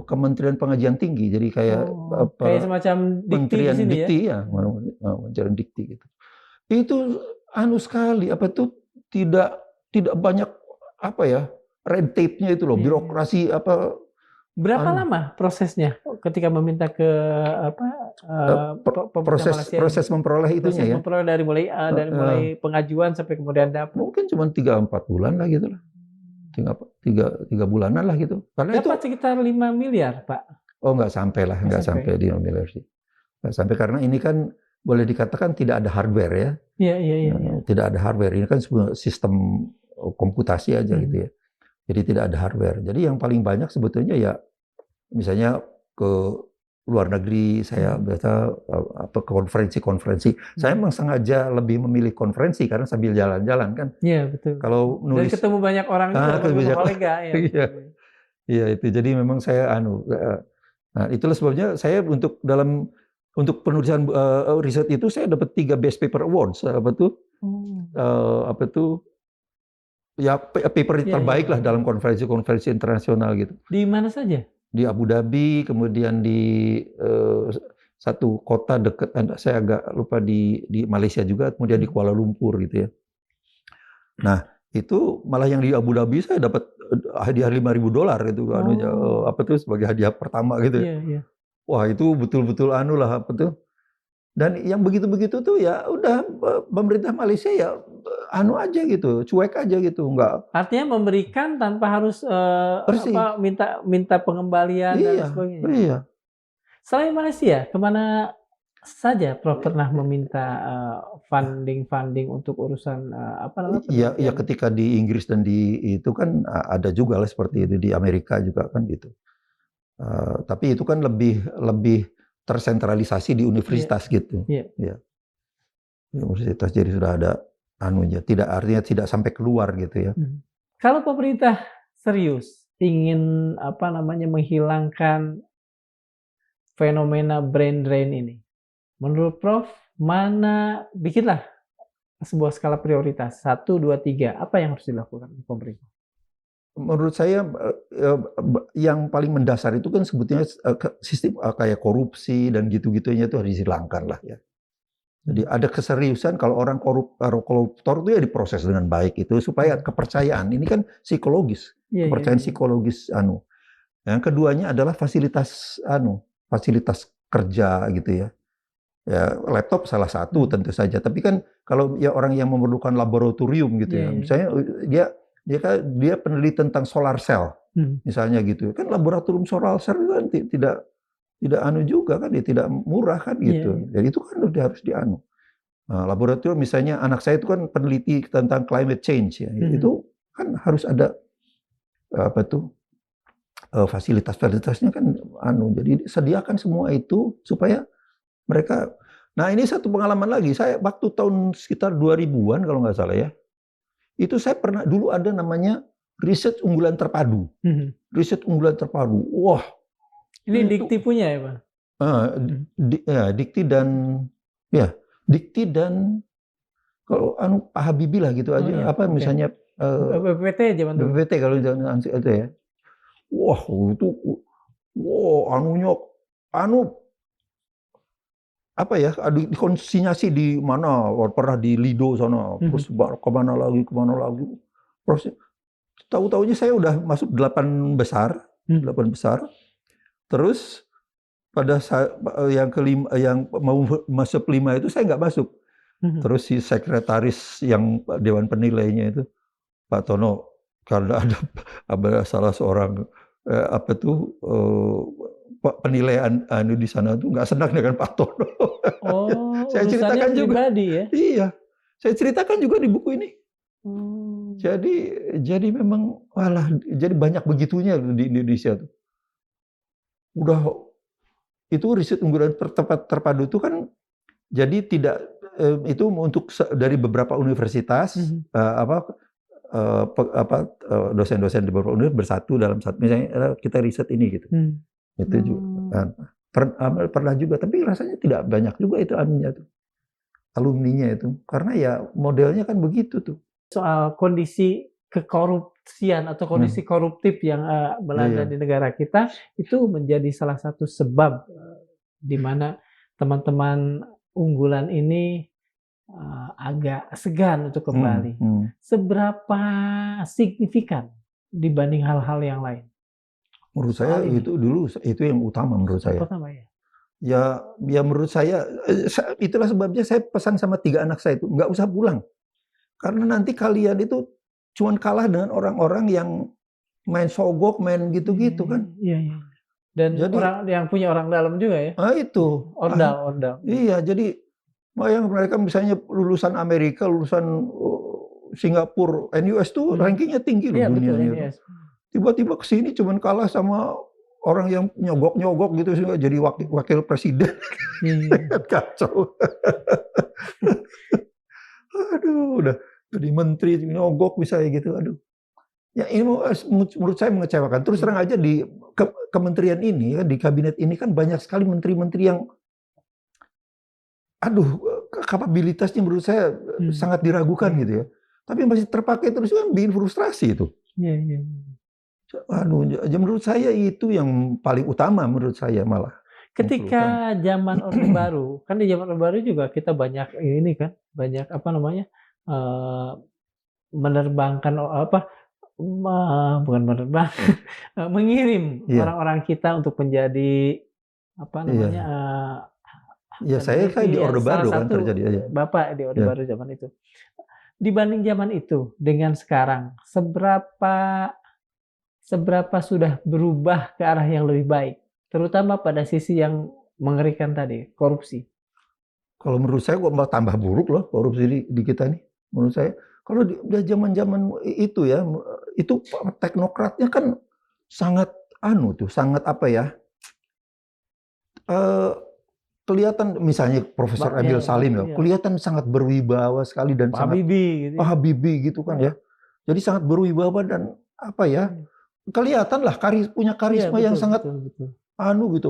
Kementerian Pengajian Tinggi, jadi kayak semacam dikti di sini ya, Kementerian Dikti gitu. Itu anu sekali apa tuh tidak tidak banyak apa ya red tape-nya itu loh, Iya, iya. birokrasi apa Berapa anu lama prosesnya ketika meminta ke apa pemerintah proses Malaysia ini? proses memperoleh itunya Proses ya. memperoleh dari mulai pengajuan sampai kemudian dapat. Mungkin cuma 3-4 bulan lah gitu lah. 3 bulanan lah gitu. Karena itu Dapat sekitar 5 miliar, Pak. nggak sampai lah, Nggak nggak sampai. sampai di miliar sih. Nggak sampai karena ini kan boleh dikatakan tidak ada hardware ya. Iya, iya, iya. Iya. Tidak ada hardware. Ini kan sebuah sistem komputasi aja gitu ya. Jadi tidak ada hardware. Jadi yang paling banyak sebetulnya ya misalnya ke luar negeri saya biasa apa konferensi-konferensi. Saya memang sengaja lebih memilih konferensi karena sambil jalan-jalan kan. Iya, betul. Kalau Dan nulis ketemu banyak orang juga, ketemu kolega ya. Iya. Iya itu. Jadi memang saya nah itulah sebabnya saya untuk penulisan riset itu saya dapat 3 Best Paper Awards apa tuh ya paper Iya, terbaik iya, lah iya. dalam konferensi-konferensi internasional gitu. Di mana saja? Di Abu Dhabi, kemudian di satu kota dekat, saya agak lupa di Malaysia juga, kemudian di Kuala Lumpur gitu ya. Nah itu malah yang di Abu Dhabi saya dapat hadiah $5.000 gitu, anunya apa tuh sebagai hadiah pertama gitu ya. Iya, iya. Wah itu betul-betul anu lah apa tuh. Dan yang begitu-begitu tuh ya udah pemerintah Malaysia ya anu aja gitu, cuek aja gitu, enggak. Artinya memberikan tanpa harus Persis. minta pengembalian dan Iya, sebagainya. iya. Selain Malaysia, kemana saja Prof pernah meminta funding untuk urusan apa namanya Iya, penelitian? ketika di Inggris dan di itu kan ada juga lah seperti itu, di Amerika juga kan gitu. Tapi itu kan lebih tersentralisasi di universitas gitu. Iya. Ya. Di universitas jadi sudah ada anunya, artinya tidak sampai keluar gitu ya. Kalau pemerintah serius ingin apa namanya menghilangkan fenomena brain drain ini, menurut Prof bikinlah sebuah skala prioritas 1, 2, 3. Apa yang harus dilakukan pemerintah? Menurut saya yang paling mendasar itu kan sebetulnya sistem kayak korupsi dan gitu-gitunya itu harus dihilangkan lah ya. Jadi ada keseriusan kalau orang koruptor itu ya diproses dengan baik itu supaya kepercayaan ini kan psikologis, kepercayaan psikologis anu. Yang keduanya adalah fasilitas kerja gitu ya. Ya laptop salah satu tentu saja, tapi kan kalau ya orang yang memerlukan laboratorium gitu ya, misalnya dia peneliti tentang solar cell, misalnya gitu, kan laboratorium solar cell itu kan tidak anu juga kan, dia tidak murah kan gitu, jadi itu kan harus dianu. Nah, laboratorium misalnya anak saya itu kan peneliti tentang climate change ya, itu kan harus ada apa tuh fasilitas-fasilitasnya kan anu, jadi sediakan semua itu supaya mereka. Nah ini satu pengalaman lagi, saya waktu tahun sekitar 2000-an kalau nggak salah ya, itu saya pernah dulu ada namanya riset unggulan terpadu. Riset unggulan terpadu, wah. Ini Dikti punya ya Pak? Dikti dan kalau Pak Habibie lah gitu aja, apa misalnya BPPT zaman dulu. BPPT kalau itu ya. Wah itu, apa ya, dikonsinyasi di mana, pernah di Lido sana, terus kemana lagi, terus tahu-tahunya saya udah masuk 8 besar, terus pada saat yang kelima, yang mau masuk 5 itu saya nggak masuk, terus si sekretaris yang Dewan Penilainya itu, Pak Tono, karena ada salah seorang penilaian di sana tuh nggak senang dengan Pak Tono. Saya ceritakan juga. Pribadi ya? Iya, saya ceritakan juga di buku ini. Jadi memang jadi banyak begitunya di Indonesia tuh. Udah itu riset unggulan terpadu itu kan jadi tidak itu untuk dari beberapa universitas dosen-dosen di beberapa universitas bersatu dalam satu, misalnya kita riset ini gitu. Itu juga pernah juga, tapi rasanya tidak banyak juga itu alumninya itu, karena ya modelnya kan begitu tuh. Soal kondisi kekorupsian atau kondisi koruptif yang melanda di negara kita itu menjadi salah satu sebab di mana teman-teman unggulan ini agak segan untuk kembali. Hmm. Seberapa signifikan dibanding hal-hal yang lain? Menurut saya Soal ini. itu dulu itu yang utama menurut saya. Pertama ya. Ya menurut saya itulah sebabnya saya pesan sama 3 anak saya itu nggak usah pulang. Karena nanti kalian itu cuman kalah dengan orang-orang yang main sogok, main gitu-gitu kan. Iya. Dan Jadi orang yang punya orang dalam juga ya. itu. Ordal. Iya, jadi yang mereka misalnya lulusan Amerika, lulusan Singapura, NUS tuh rankingnya tinggi loh Iya betul dunianya. NUS. Tiba-tiba kesini cuman kalah sama orang yang nyogok-nyogok gitu sehingga jadi wakil presiden. Kacau. Aduh, udah jadi menteri nyogok bisa gitu. Aduh. Ya ini menurut saya mengecewakan. Terus terang aja di kementerian ini, di kabinet ini kan banyak sekali menteri-menteri yang kapabilitasnya menurut saya sangat diragukan gitu ya. Tapi masih terpakai terus kan bikin frustrasi itu. Iya. Menurut saya itu yang paling utama menurut saya malah. Ketika zaman Orde Baru, kan di zaman Orde Baru juga kita banyak ini kan, banyak menerbangkan bukan menerbang, mengirim orang-orang kita untuk menjadi Ya saya di Orde Baru kan terjadi aja. Bapak di Orde Baru zaman itu. Dibanding zaman itu dengan sekarang, seberapa sudah berubah ke arah yang lebih baik, terutama pada sisi yang mengerikan tadi, korupsi. Kalau menurut saya kok malah tambah buruk loh korupsi di kita nih. Menurut saya, kalau di zaman-zaman itu ya, itu teknokratnya kan sangat kelihatan misalnya Profesor Emil Salim ya, kelihatan sangat berwibawa sekali dan sangat Habibie gitu kan ya. Jadi sangat berwibawa dan kelihatan lah punya karisma yang sangat gitu.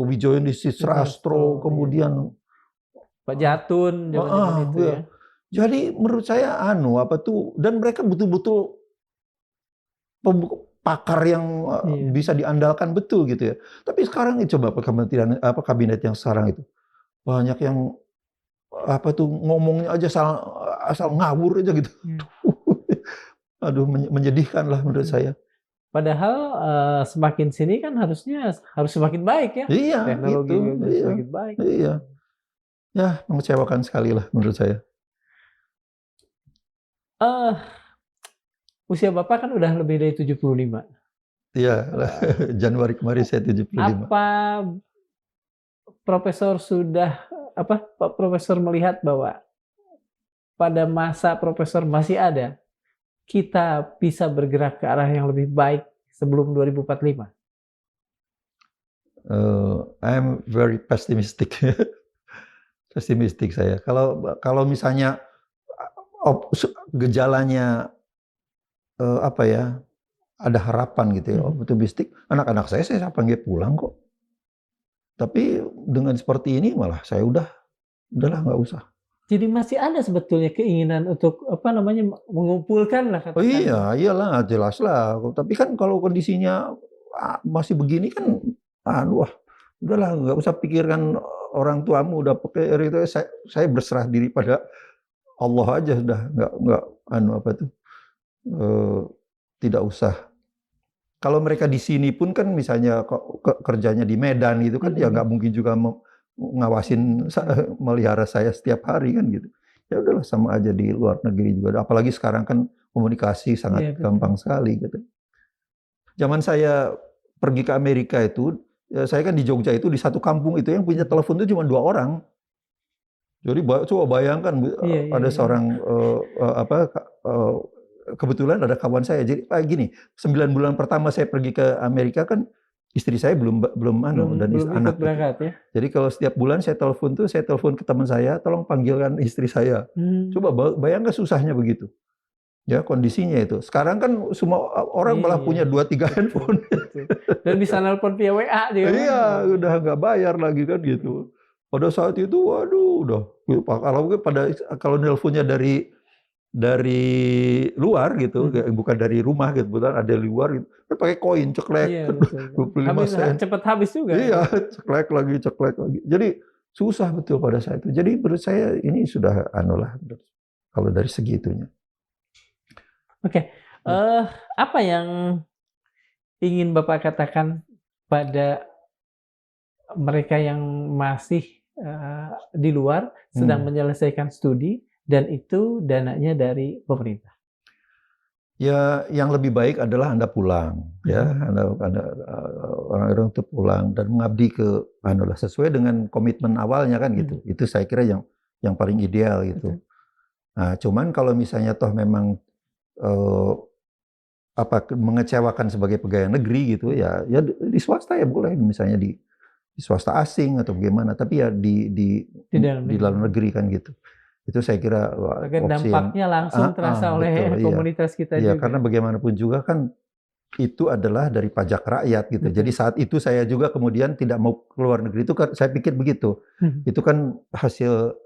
Wijoyo Sastro, kemudian Pak Jatun zaman itu ya. Jadi menurut saya dan mereka betul-betul pakar yang bisa diandalkan betul gitu ya. Tapi sekarang coba kementerian kabinet yang sekarang itu banyak yang ngomongnya aja asal ngawur aja gitu. Aduh, menyedihkan lah menurut saya. Padahal semakin sini kan harus semakin baik ya. Iya, teknologi semakin baik. Iya. Ya, mengecewakan sekali lah menurut saya. Usia Bapak kan udah lebih dari 75. Iya, Januari kemarin saya 75. Apa Pak Profesor melihat bahwa pada masa Profesor masih ada, kita bisa bergerak ke arah yang lebih baik sebelum 2045? I'm very pessimistic. Pesimistik saya. Kalau misalnya gejalanya ada harapan gitu ya, optimistik, anak-anak saya panggil pulang kok. Tapi dengan seperti ini malah saya udahlah nggak usah. Jadi masih ada sebetulnya keinginan untuk mengumpulkan lah katakan. Oh iyalah jelas lah. Tapi kan kalau kondisinya masih begini kan, udahlah nggak usah pikirkan orang tuamu udah pakai itu. Saya berserah diri pada Allah aja sudah, nggak tidak usah. Kalau mereka di sini pun kan misalnya kerjanya di Medan gitu kan ya nggak mungkin juga ngawasin melihara saya setiap hari kan gitu. Ya udahlah sama aja di luar negeri juga. Apalagi sekarang kan komunikasi sangat gampang sekali gitu. Zaman saya pergi ke Amerika itu, saya kan di Jogja itu di satu kampung itu yang punya telepon itu cuma 2 orang. Jadi coba bayangkan ada seorang kebetulan ada kawan saya. Jadi gini, 9 bulan pertama saya pergi ke Amerika kan istri saya belum dan anak. Berangkat, ya? Jadi kalau setiap bulan saya telepon ke teman saya, tolong panggilkan istri saya. Coba bayangkan susahnya begitu. Ya kondisinya itu. Sekarang kan semua orang malah punya 2-3 handphone. Dan bisa nelpon via WA juga. Iya, udah nggak bayar lagi kan gitu. Pada saat itu, waduh, kalau nelponnya dari luar gitu, bukan dari rumah gitu, betul ada di luar gitu, kan pakai koin ceklek, 25 sen. Cepat habis juga. Iya, ceklek lagi. Jadi Susah betul pada saat itu. Jadi menurut saya ini sudah lah kalau dari segi itunya. Oke, apa yang ingin Bapak katakan pada mereka yang masih di luar sedang menyelesaikan studi dan itu dananya dari pemerintah? Ya, yang lebih baik adalah Anda pulang, ya, Anda orang-orang itu pulang dan mengabdi ke lah sesuai dengan komitmen awalnya kan gitu. Itu saya kira yang paling ideal gitu. Nah, cuman kalau misalnya toh memang mengecewakan sebagai pegawai negeri gitu ya di swasta ya boleh, misalnya di swasta asing atau bagaimana, tapi ya di dalam negeri kan gitu. Itu saya kira Agar opsi yang dampaknya langsung terasa oleh betul, iya. komunitas kita Iya, juga. karena bagaimanapun juga kan itu adalah dari pajak rakyat gitu. Betul. Jadi saat itu saya juga kemudian tidak mau keluar negeri itu kan saya pikir begitu. Itu kan hasil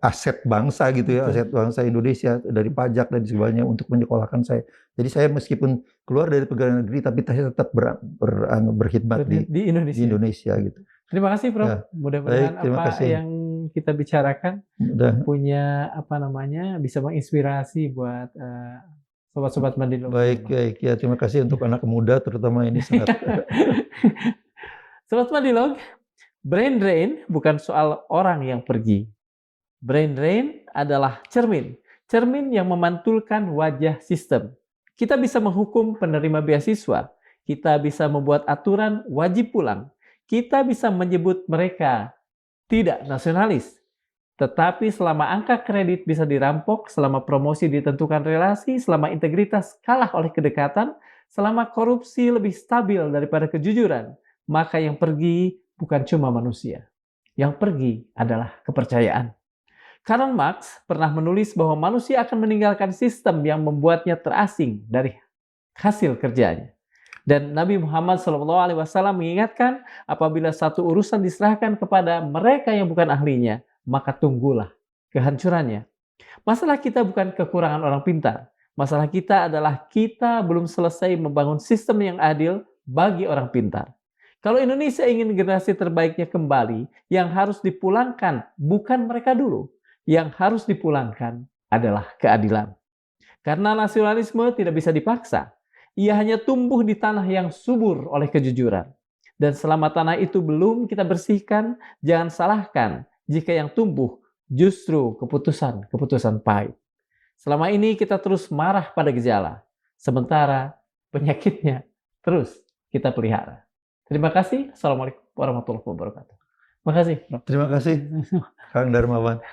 aset bangsa gitu ya, Betul. aset bangsa Indonesia dari pajak dan sebagainya untuk menyekolahkan saya. Jadi saya meskipun keluar dari pegawai negeri tapi saya tetap berkhidmat di Indonesia gitu. Terima kasih, Prof. Ya, Mudah-mudahan baik, terima apa kasih. yang kita bicarakan punya bisa menginspirasi buat sobat-sobat Mandilo. Baik, ya terima kasih untuk anak muda terutama ini sangat. Sobat Mandilog, brain drain bukan soal orang yang pergi. Brain drain adalah cermin yang memantulkan wajah sistem. Kita bisa menghukum penerima beasiswa, kita bisa membuat aturan wajib pulang, kita bisa menyebut mereka tidak nasionalis. Tetapi selama angka kredit bisa dirampok, selama promosi ditentukan relasi, selama integritas kalah oleh kedekatan, selama korupsi lebih stabil daripada kejujuran, maka yang pergi bukan cuma manusia. Yang pergi adalah kepercayaan. Karl Marx pernah menulis bahwa manusia akan meninggalkan sistem yang membuatnya terasing dari hasil kerjanya. Dan Nabi Muhammad SAW mengingatkan, apabila satu urusan diserahkan kepada mereka yang bukan ahlinya, maka tunggulah kehancurannya. Masalah kita bukan kekurangan orang pintar. Masalah kita adalah kita belum selesai membangun sistem yang adil bagi orang pintar. Kalau Indonesia ingin generasi terbaiknya kembali, yang harus dipulangkan bukan mereka dulu. Yang harus dipulangkan adalah keadilan. Karena nasionalisme tidak bisa dipaksa. Ia hanya tumbuh di tanah yang subur oleh kejujuran. Dan selama tanah itu belum kita bersihkan, jangan salahkan jika yang tumbuh justru keputusan pahit. Selama ini kita terus marah pada gejala, sementara penyakitnya terus kita pelihara. Terima kasih. Assalamualaikum warahmatullahi wabarakatuh. Terima kasih. Terima kasih, Kang Darmawan.